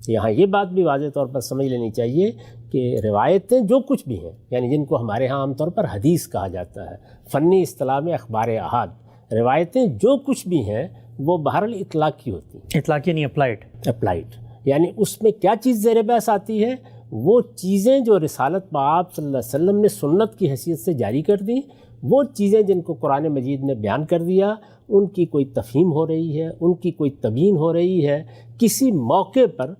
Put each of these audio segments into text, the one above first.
یہاں یہ بات بھی واضح طور پر سمجھ لینی چاہیے کہ روایتیں جو کچھ بھی ہیں، یعنی جن کو ہمارے ہاں عام طور پر حدیث کہا جاتا ہے، فنی اصطلاح میں اخبار احاد، روایتیں جو کچھ بھی ہیں وہ بہرحال اطلاقی ہوتی ہیں، اطلاقی نہیں اپلائڈ، یعنی اس میں کیا چیز زیر بحث آتی ہے؟ وہ چیزیں جو رسالت پاک صلی اللہ علیہ وسلم نے سنت کی حیثیت سے جاری کر دیں، وہ چیزیں جن کو قرآن مجید نے بیان کر دیا، ان کی کوئی تفہیم ہو رہی ہے، ان کی کوئی تبیین ہو رہی ہے، کسی موقع پر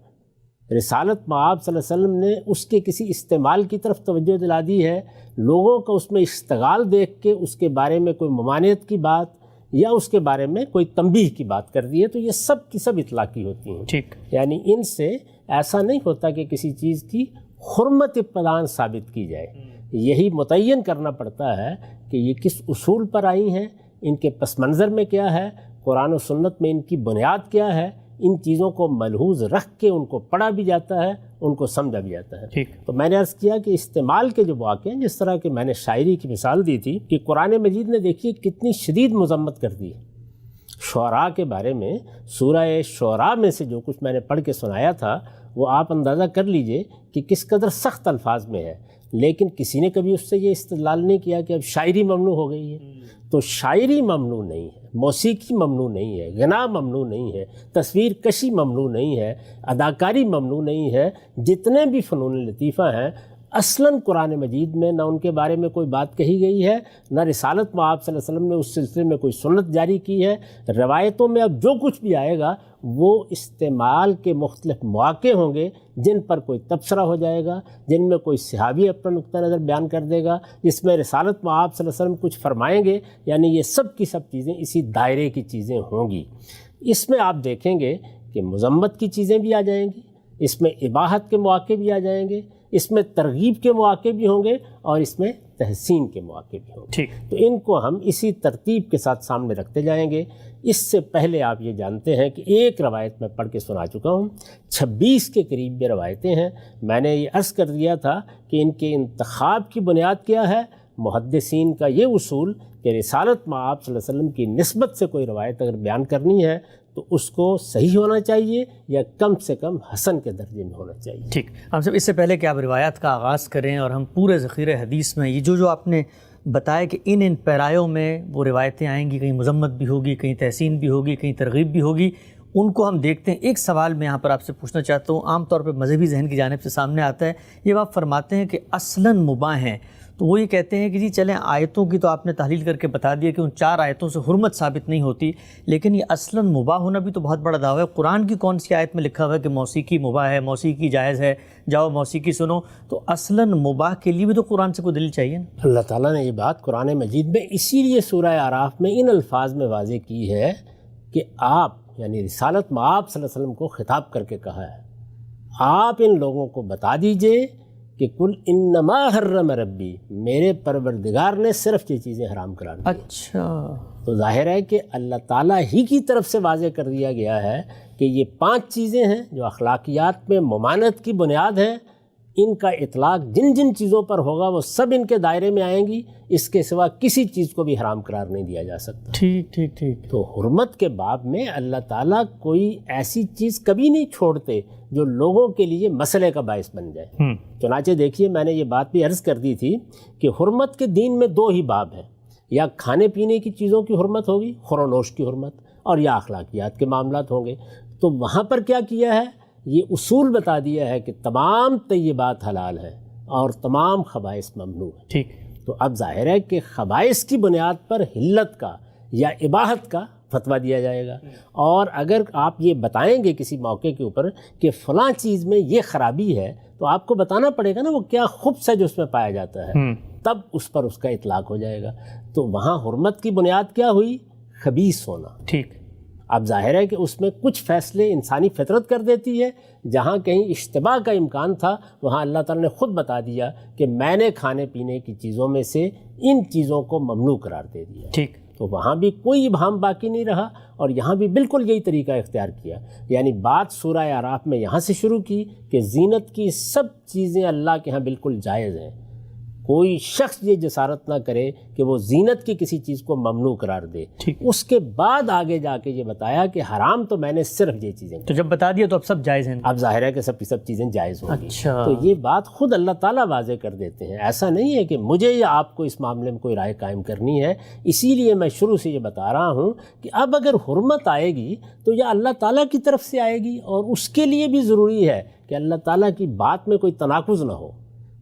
رسالت پاک صلی اللہ علیہ وسلم نے اس کے کسی استعمال کی طرف توجہ دلا دی ہے، لوگوں کو اس میں اشتغال دیکھ کے اس کے بارے میں کوئی ممانعت کی بات یا اس کے بارے میں کوئی تنبیہ کی بات کر دی ہے، تو یہ سب کی سب اطلاقی ہوتی ہیں۔ ٹھیک، یعنی ان سے ایسا نہیں ہوتا کہ کسی چیز کی حرمت ابتداً ثابت کی جائے، یہی متعین کرنا پڑتا ہے کہ یہ کس اصول پر آئی ہیں، ان کے پس منظر میں کیا ہے، قرآن و سنت میں ان کی بنیاد کیا ہے، ان چیزوں کو ملحوظ رکھ کے ان کو پڑھا بھی جاتا ہے، ان کو سمجھا بھی جاتا ہے۔ ٹھیک، تو میں نے عرض کیا کہ استعمال کے جو واقع ہیں، جس طرح کہ میں نے شاعری کی مثال دی تھی کہ قرآن مجید نے دیکھیے کتنی شدید مذمت کر دی ہے شعراء کے بارے میں۔ سورہ شعراء میں سے جو کچھ میں نے پڑھ کے سنایا تھا وہ آپ اندازہ کر لیجئے کہ کس قدر سخت الفاظ میں ہے، لیکن کسی نے کبھی اس سے یہ استدلال نہیں کیا کہ اب شاعری ممنوع ہو گئی ہے۔ تو شاعری ممنوع نہیں ہے، موسیقی ممنوع نہیں ہے، غنا ممنوع نہیں ہے، تصویر کشی ممنوع نہیں ہے، اداکاری ممنوع نہیں ہے، جتنے بھی فنون لطیفہ ہیں اصلاً قرآن مجید میں نہ ان کے بارے میں کوئی بات کہی گئی ہے، نہ رسالت میں آپ صلی اللہ علیہ وسلم نے اس سلسلے میں کوئی سنت جاری کی ہے۔ روایتوں میں اب جو کچھ بھی آئے گا وہ استعمال کے مختلف مواقع ہوں گے جن پر کوئی تبصرہ ہو جائے گا، جن میں کوئی صحابی اپنا نقطہ نظر بیان کر دے گا، جس میں رسالت میں آپ صلی اللہ علیہ وسلم کچھ فرمائیں گے، یعنی یہ سب کی سب چیزیں اسی دائرے کی چیزیں ہوں گی۔ اس میں آپ دیکھیں گے کہ مذمت کی چیزیں بھی آ جائیں گی، اس میں اباحت کے مواقع بھی آ جائیں گے، اس میں ترغیب کے مواقع بھی ہوں گے، اور اس میں تحسین کے مواقع بھی ہوں گے۔ ٹھیک، تو ان کو ہم اسی ترتیب کے ساتھ سامنے رکھتے جائیں گے۔ اس سے پہلے آپ یہ جانتے ہیں کہ ایک روایت میں پڑھ کے سنا چکا ہوں، 26 کے قریب یہ روایتیں ہیں۔ میں نے یہ عرض کر دیا تھا کہ ان کے انتخاب کی بنیاد کیا ہے؟ محدثین کا یہ اصول کہ رسالت میں آپ صلی اللہ علیہ وسلم کی نسبت سے کوئی روایت اگر بیان کرنی ہے تو اس کو صحیح ہونا چاہیے یا کم سے کم حسن کے درجے میں ہونا چاہیے۔ ٹھیک، ہم سب اس سے پہلے کہ آپ روایات کا آغاز کریں اور ہم پورے ذخیرہ حدیث میں یہ جو آپ نے بتایا کہ ان پیرایوں میں وہ روایتیں آئیں گی، کہیں مذمت بھی ہوگی، کہیں تحسین بھی ہوگی، کہیں ترغیب بھی ہوگی، ان کو ہم دیکھتے ہیں۔ ایک سوال میں یہاں پر آپ سے پوچھنا چاہتا ہوں، عام طور پہ مذہبی ذہن کی جانب سے سامنے آتا ہے، یہ آپ فرماتے ہیں کہ اصلاً مباح ہیں، تو وہ یہ کہتے ہیں کہ جی چلیں آیتوں کی تو آپ نے تحلیل کر کے بتا دیا کہ ان 4 آیتوں سے حرمت ثابت نہیں ہوتی، لیکن یہ اصلاً مباح ہونا بھی تو بہت بڑا دعویٰ ہے۔ قرآن کی کون سی آیت میں لکھا ہوا ہے کہ موسیقی مباح ہے، موسیقی جائز ہے، جاؤ موسیقی سنو؟ تو اصلاً مباح کے لیے بھی تو قرآن سے کوئی دلیل چاہیے نا۔ اللہ تعالیٰ نے یہ بات قرآن مجید میں اسی لیے سورہ اعراف میں ان الفاظ میں واضح کی ہے کہ آپ یعنی رسالت میں آپ صلی اللہ علیہ وسلم کو خطاب کر کے کہا ہے، آپ ان لوگوں کو بتا دیجئے کہ کل انما حرم ربی، میرے پروردگار نے صرف یہ چیزیں حرام قرار دی۔ اچھا، تو ظاہر ہے کہ اللہ تعالیٰ ہی کی طرف سے واضح کر دیا گیا ہے کہ یہ 5 چیزیں ہیں جو اخلاقیات میں ممانعت کی بنیاد ہیں، ان کا اطلاق جن جن چیزوں پر ہوگا وہ سب ان کے دائرے میں آئیں گی، اس کے سوا کسی چیز کو بھی حرام قرار نہیں دیا جا سکتا۔ ٹھیک ٹھیک ٹھیک، تو حرمت کے باب میں اللہ تعالیٰ کوئی ایسی چیز کبھی نہیں چھوڑتے جو لوگوں کے لیے مسئلے کا باعث بن جائے۔ چنانچہ دیکھیے میں نے یہ بات بھی عرض کر دی تھی کہ حرمت کے دین میں 2 ہی باب ہیں، یا کھانے پینے کی چیزوں کی حرمت ہوگی، خور و نوش کی حرمت، اور یا اخلاقیات کے معاملات ہوں گے۔ تو وہاں پر کیا کیا ہے؟ یہ اصول بتا دیا ہے کہ تمام طیبات حلال ہیں اور تمام خبائث ممنوع ہیں۔ ٹھیک، تو اب ظاہر ہے کہ خبائث کی بنیاد پر حلت کا یا اباحت کا فتویٰ دیا جائے گا، اور اگر آپ یہ بتائیں گے کسی موقع کے اوپر کہ فلاں چیز میں یہ خرابی ہے تو آپ کو بتانا پڑے گا نا وہ کیا خبث ہے جو اس میں پایا جاتا ہے، تب اس پر اس کا اطلاق ہو جائے گا۔ تو وہاں حرمت کی بنیاد کیا ہوئی؟ خبیث ہونا۔ ٹھیک، اب ظاہر ہے کہ اس میں کچھ فیصلے انسانی فطرت کر دیتی ہے، جہاں کہیں اشتباہ کا امکان تھا وہاں اللہ تعالیٰ نے خود بتا دیا کہ میں نے کھانے پینے کی چیزوں میں سے ان چیزوں کو ممنوع قرار دے دیا۔ ٹھیک، تو وہاں بھی کوئی ابہام باقی نہیں رہا، اور یہاں بھی بالکل یہی طریقہ اختیار کیا، یعنی بات سورہ اعراف میں یہاں سے شروع کی کہ زینت کی سب چیزیں اللہ کے ہاں بالکل جائز ہیں، کوئی شخص یہ جسارت نہ کرے کہ وہ زینت کی کسی چیز کو ممنوع قرار دے. اس کے بعد آگے جا کے یہ بتایا کہ حرام تو میں نے صرف یہ چیزیں, تو جب بتا دیا تو اب سب جائز ہیں, اب ظاہر ہے کہ سب کی سب چیزیں جائز ہوں گی. اچھا, تو یہ بات خود اللہ تعالیٰ واضح کر دیتے ہیں. ایسا نہیں ہے کہ مجھے یا آپ کو اس معاملے میں کوئی رائے قائم کرنی ہے. اسی لیے میں شروع سے یہ بتا رہا ہوں کہ اب اگر حرمت آئے گی تو یہ اللہ تعالیٰ کی طرف سے آئے گی, اور اس کے لیے بھی ضروری ہے کہ اللہ تعالیٰ کی بات میں کوئی تناقض نہ ہو.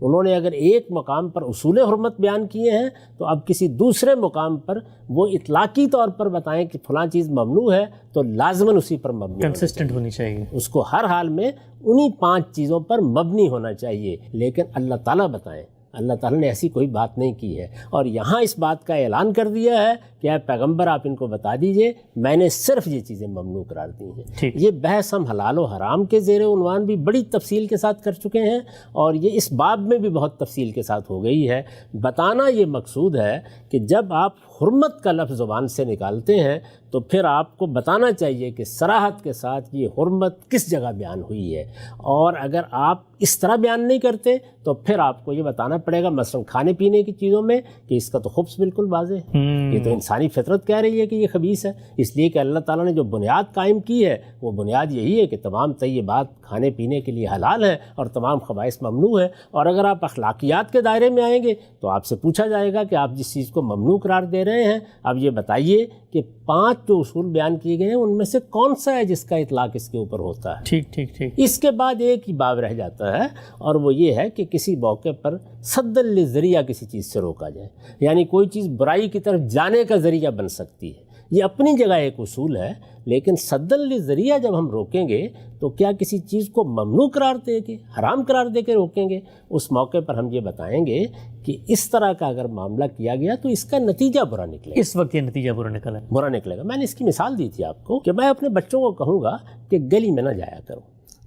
انہوں نے اگر ایک مقام پر اصول حرمت بیان کیے ہیں تو اب کسی دوسرے مقام پر وہ اطلاقی طور پر بتائیں کہ فلاں چیز ممنوع ہے تو لازماً اسی پر مبنی کنسسٹنٹ ہونی چاہیے. اس کو ہر حال میں انہی 5 چیزوں پر مبنی ہونا چاہیے. لیکن اللہ تعالیٰ بتائیں, اللہ تعالیٰ نے ایسی کوئی بات نہیں کی ہے. اور یہاں اس بات کا اعلان کر دیا ہے کہ اے پیغمبر آپ ان کو بتا دیجئے میں نے صرف یہ چیزیں ممنوع قرار دی ہیں. یہ بحث ہم حلال و حرام کے زیر عنوان بھی بڑی تفصیل کے ساتھ کر چکے ہیں, اور یہ اس باب میں بھی بہت تفصیل کے ساتھ ہو گئی ہے. بتانا یہ مقصود ہے کہ جب آپ حرمت کا لفظ زبان سے نکالتے ہیں تو پھر آپ کو بتانا چاہیے کہ صراحت کے ساتھ یہ حرمت کس جگہ بیان ہوئی ہے. اور اگر آپ اس طرح بیان نہیں کرتے تو پھر آپ کو یہ بتانا پڑے گا مثلا کھانے پینے کی چیزوں میں کہ اس کا تو خبث بالکل واضح ہے. یہ تو انسانی فطرت کہہ رہی ہے کہ یہ خبیث ہے, اس لیے کہ اللہ تعالیٰ نے جو بنیاد قائم کی ہے وہ بنیاد یہی ہے کہ تمام طیبات کھانے پینے کے لیے حلال ہے اور تمام خبائث ممنوع ہے. اور اگر آپ اخلاقیات کے دائرے میں آئیں گے تو آپ سے پوچھا جائے گا کہ آپ جس چیز کو ممنوع قرار دے رہے ہیں اب یہ بتائیے کہ 5 جو اصول بیان کیے گئے ہیں ان میں سے کون سا ہے جس کا اطلاق اس کے اوپر ہوتا ہے. ٹھیک. اس کے بعد ایک ہی باب رہ جاتا ہے, اور وہ یہ ہے کہ کسی موقع پر سد للذریعہ کسی چیز سے روکا جائے, یعنی کوئی چیز برائی کی طرف جانے کا ذریعہ بن سکتی ہے. یہ اپنی جگہ ایک اصول ہے, لیکن سد للذریعہ جب ہم روکیں گے تو کیا کسی چیز کو ممنوع قرار دے کے, حرام قرار دے کے روکیں گے؟ اس موقع پر ہم یہ بتائیں گے کہ اس طرح کا اگر معاملہ کیا گیا تو اس کا نتیجہ برا نکلے گا. اس وقت یہ نتیجہ برا نکلے گا. میں نے اس کی مثال دی تھی آپ کو کہ میں اپنے بچوں کو کہوں گا کہ گلی میں نہ جایا کرو,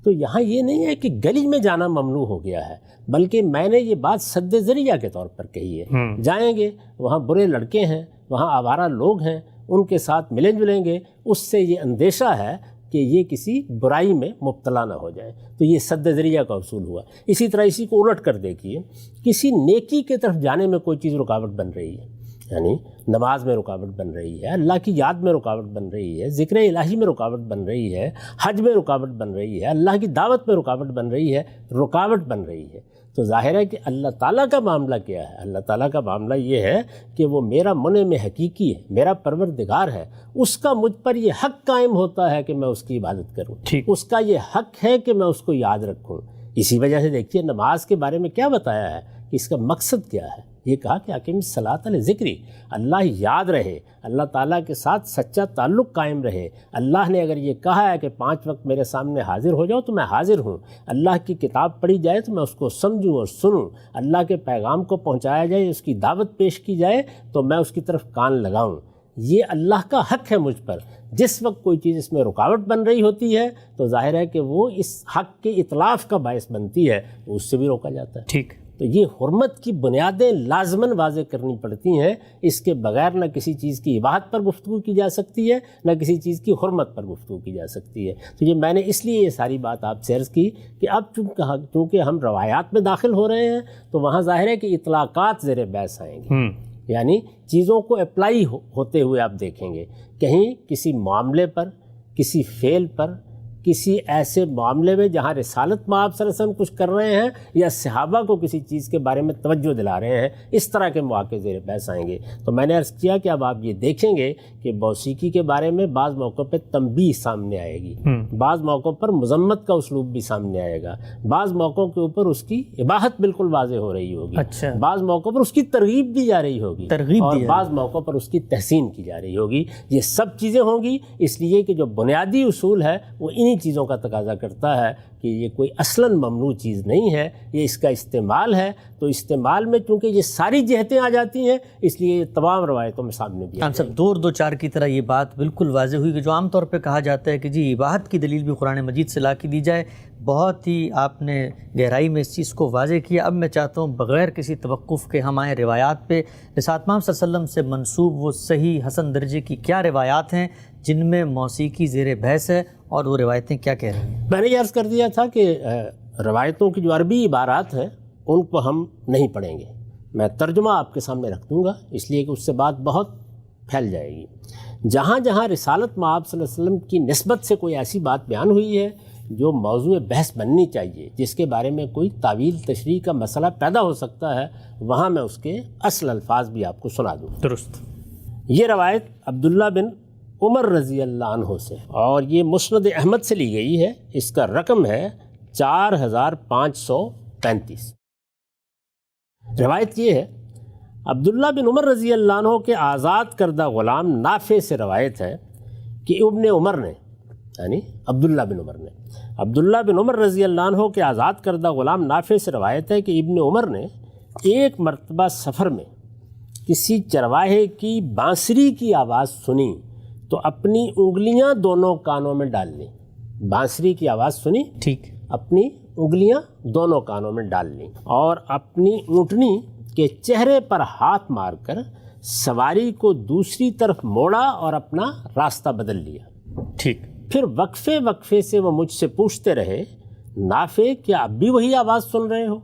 تو یہاں یہ نہیں ہے کہ گلی میں جانا ممنوع ہو گیا ہے, بلکہ میں نے یہ بات سد ذریعہ کے طور پر کہی ہے. جائیں گے وہاں برے لڑکے ہیں, وہاں آوارہ لوگ ہیں, ان کے ساتھ ملیں جلیں گے, اس سے یہ اندیشہ ہے کہ یہ کسی برائی میں مبتلا نہ ہو جائے, تو یہ سد ذریعہ کا اصول ہوا. اسی طرح اسی کو الٹ کر دیکھیے, کسی نیکی کے طرف جانے میں کوئی چیز رکاوٹ بن رہی ہے, یعنی نماز میں رکاوٹ بن رہی ہے, اللہ کی یاد میں رکاوٹ بن رہی ہے, ذکر الہی میں رکاوٹ بن رہی ہے, حج میں رکاوٹ بن رہی ہے, اللہ کی دعوت میں رکاوٹ بن رہی ہے, تو ظاہر ہے کہ اللہ تعالیٰ کا معاملہ کیا ہے. اللہ تعالیٰ کا معاملہ یہ ہے کہ وہ میرا منعم حقیقی ہے, میرا پروردگار ہے, اس کا مجھ پر یہ حق قائم ہوتا ہے کہ میں اس کی عبادت کروں, اس کا یہ حق ہے کہ میں اس کو یاد رکھوں. اسی وجہ سے دیکھیے نماز کے بارے میں کیا بتایا ہے کہ اس کا مقصد کیا ہے. یہ کہا کہ اقیم الصلاۃ لذکری, اللہ یاد رہے, اللہ تعالیٰ کے ساتھ سچا تعلق قائم رہے. اللہ نے اگر یہ کہا ہے کہ 5 وقت میرے سامنے حاضر ہو جاؤ تو میں حاضر ہوں, اللہ کی کتاب پڑھی جائے تو میں اس کو سمجھوں اور سنوں, اللہ کے پیغام کو پہنچایا جائے, اس کی دعوت پیش کی جائے تو میں اس کی طرف کان لگاؤں. یہ اللہ کا حق ہے مجھ پر. جس وقت کوئی چیز اس میں رکاوٹ بن رہی ہوتی ہے تو ظاہر ہے کہ وہ اس حق کے اطلاف کا باعث بنتی ہے, اس سے بھی روکا جاتا ہے. تو یہ حرمت کی بنیادیں لازماً واضح کرنی پڑتی ہیں. اس کے بغیر نہ کسی چیز کی اباحت پر گفتگو کی جا سکتی ہے, نہ کسی چیز کی حرمت پر گفتگو کی جا سکتی ہے. تو یہ میں نے اس لیے یہ ساری بات آپ سے عرض کی کہ اب چونکہ ہم روایات میں داخل ہو رہے ہیں تو وہاں ظاہر ہے کہ اطلاقات زیر بحث آئیں گے, یعنی چیزوں کو اپلائی ہوتے ہوئے آپ دیکھیں گے. کہیں کسی معاملے پر, کسی فعل پر, کسی ایسے معاملے میں جہاں رسالت مآب صلی اللہ علیہ وسلم کچھ کر رہے ہیں یا صحابہ کو کسی چیز کے بارے میں توجہ دلا رہے ہیں, اس طرح کے مواقع زیر بحث آئیں گے. تو میں نے عرض کیا کہ اب آپ یہ دیکھیں گے کہ موسیقی کے بارے میں بعض موقعوں پہ تنبیہ سامنے آئے گی, بعض موقعوں پر مذمت کا اسلوب بھی سامنے آئے گا, بعض موقعوں کے اوپر اس کی اباحت بالکل واضح ہو رہی ہوگی, بعض موقعوں پر اس کی ترغیب دی جا رہی ہوگی, اور بعض موقعوں پر اس کی تحسین کی جا رہی ہوگی. یہ سب چیزیں ہوں گی اس لیے کہ جو بنیادی اصول ہے وہ انہی چیزوں کا تقاضا کرتا ہے کہ یہ کوئی اصلاً ممنوع چیز نہیں ہے, یہ اس کا استعمال ہے. تو استعمال میں چونکہ یہ ساری جہتیں آ جاتی ہیں اس لیے یہ تمام روایتوں میں سامنے بھی ہم سب 2-2-4 کی طرح یہ بات بالکل واضح ہوئی کہ جو عام طور پہ کہا جاتا ہے کہ جی اباحت کی دلیل بھی قرآن مجید سے لا کے دی جائے. بہت ہی آپ نے گہرائی میں اس چیز کو واضح کیا. اب میں چاہتا ہوں بغیر کسی توقف کے ہم آئیں روایات پہ. رسالت مآب صلی اللہ علیہ وسلم سے منسوب وہ صحیح حسن درجے کی کیا روایات ہیں جن میں موسیقی زیر بحث ہے, اور وہ روایتیں کیا کہہ رہی ہیں؟ میں نے یہ عرض کر دیا تھا کہ روایتوں کی جو عربی عبارات ہیں ان کو ہم نہیں پڑھیں گے, میں ترجمہ آپ کے سامنے رکھ دوں گا، اس لیے کہ اس سے بات بہت پھیل جائے گی۔ جہاں جہاں رسالت مآب صلی اللہ علیہ وسلم کی نسبت سے کوئی ایسی بات بیان ہوئی ہے جو موضوع بحث بننی چاہیے، جس کے بارے میں کوئی تعویل تشریح کا مسئلہ پیدا ہو سکتا ہے، وہاں میں اس کے اصل الفاظ بھی آپ کو سنا دوں۔ درست۔ یہ روایت عبداللہ بن عمر رضی اللہ عنہ سے، اور یہ مسند احمد سے لی گئی ہے، اس کا رقم ہے 4535۔ روایت یہ ہے، عبداللہ بن عمر رضی اللہ عنہ کے آزاد کردہ غلام نافع سے روایت ہے کہ ابن عمر نے، یعنی عبداللہ بن عمر رضی اللہ عنہ کے آزاد کردہ غلام نافع سے روایت ہے کہ ابن عمر نے ایک مرتبہ سفر میں کسی چرواہے کی بانسری کی آواز سنی تو اپنی انگلیاں دونوں کانوں میں ڈال لیں۔ بانسری کی آواز سنی، ٹھیک، اپنی انگلیاں دونوں کانوں میں ڈال لیں اور اپنی اونٹنی کے چہرے پر ہاتھ مار کر سواری کو دوسری طرف موڑا اور اپنا راستہ بدل لیا۔ ٹھیک۔ پھر وقفے سے وہ مجھ سے پوچھتے رہے، نافع کیا اب بھی وہی آواز سن رہے ہو؟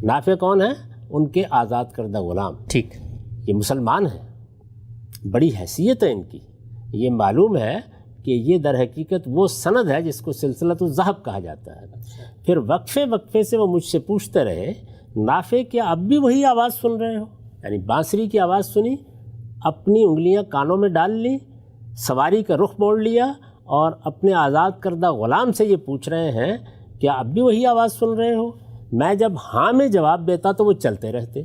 نافع کون ہے؟ ان کے آزاد کردہ غلام۔ ٹھیک۔ یہ مسلمان ہیں، بڑی حیثیت ہے ان کی۔ یہ معلوم ہے کہ یہ در حقیقت وہ سند ہے جس کو سلسلۃ الذہب کہا جاتا ہے۔ پھر وقفے سے وہ مجھ سے پوچھتے رہے، نافع کیا اب بھی وہی آواز سن رہے ہو؟ یعنی بانسری کی آواز سنی، اپنی انگلیاں کانوں میں ڈال لی، سواری کا رخ موڑ لیا اور اپنے آزاد کردہ غلام سے یہ پوچھ رہے ہیں کیا اب بھی وہی آواز سن رہے ہو؟ میں جب ہاں میں جواب دیتا تو وہ چلتے رہتے،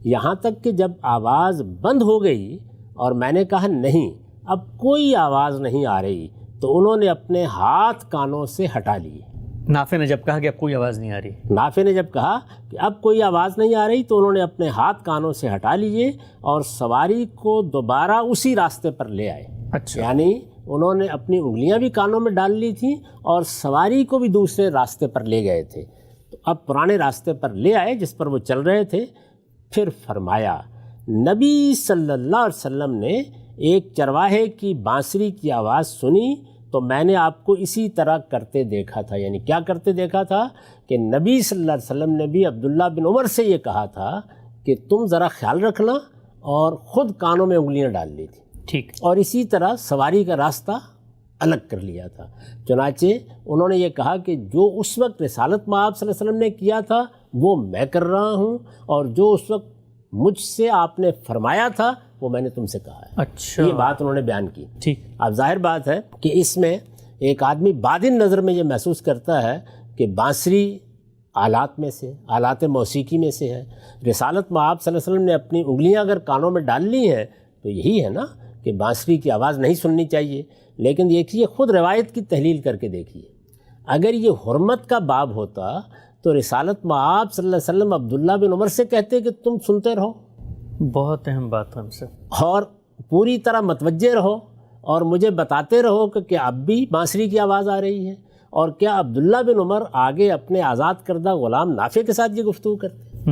یہاں تک کہ جب آواز بند ہو گئی اور میں نے کہا نہیں اب کوئی آواز نہیں آ رہی تو انہوں نے اپنے ہاتھ کانوں سے ہٹا لیے۔ نافع نے جب کہا کہ اب کوئی آواز نہیں آ رہی، نافع نے جب کہا کہ اب کوئی آواز نہیں آ رہی تو انہوں نے اپنے ہاتھ کانوں سے ہٹا لیے اور سواری کو دوبارہ اسی راستے پر لے آئے۔ اچھا، یعنی انہوں نے اپنی انگلیاں بھی کانوں میں ڈال لی تھیں اور سواری کو بھی دوسرے راستے پر لے گئے تھے، تو اب پرانے راستے پر لے آئے جس پر وہ چل رہے تھے۔ پھر فرمایا، نبی صلی اللہ علیہ وسلم نے ایک چرواہے کی بانسری کی آواز سنی تو میں نے آپ کو اسی طرح کرتے دیکھا تھا۔ یعنی کیا کرتے دیکھا تھا کہ نبی صلی اللہ علیہ وسلم نے بھی عبداللہ بن عمر سے یہ کہا تھا کہ تم ذرا خیال رکھنا، اور خود کانوں میں انگلیاں ڈال لی تھی، ٹھیک، اور اسی طرح سواری کا راستہ الگ کر لیا تھا۔ چنانچہ انہوں نے یہ کہا کہ جو اس وقت رسالت مآب صلی اللہ علیہ وسلم نے کیا تھا وہ میں کر رہا ہوں، اور جو اس وقت مجھ سے آپ نے فرمایا تھا وہ میں نے تم سے کہا ہے۔ اچھا، یہ بات انہوں نے بیان کی۔ ٹھیک۔ اب ظاہر بات ہے کہ اس میں ایک آدمی بادن نظر میں یہ محسوس کرتا ہے کہ بانسری آلات میں سے، آلات موسیقی میں سے ہے۔ رسالت مآب صلی اللہ علیہ وسلم نے اپنی انگلیاں اگر کانوں میں ڈال لی ہیں تو یہی ہے نا کہ بانسری کی آواز نہیں سننی چاہیے۔ لیکن دیکھیے خود روایت کی تحلیل کر کے دیکھیے، اگر یہ حرمت کا باب ہوتا تو رسالت مآب صلی اللہ علیہ وسلم عبداللہ بن عمر سے کہتے کہ تم سنتے رہو، بہت اہم بات ہم سے، اور پوری طرح متوجہ رہو اور مجھے بتاتے رہو کہ کیا اب بھی بانسری کی آواز آ رہی ہے، اور کیا عبداللہ بن عمر آگے اپنے آزاد کردہ غلام نافع کے ساتھ یہ گفتگو کرتے۔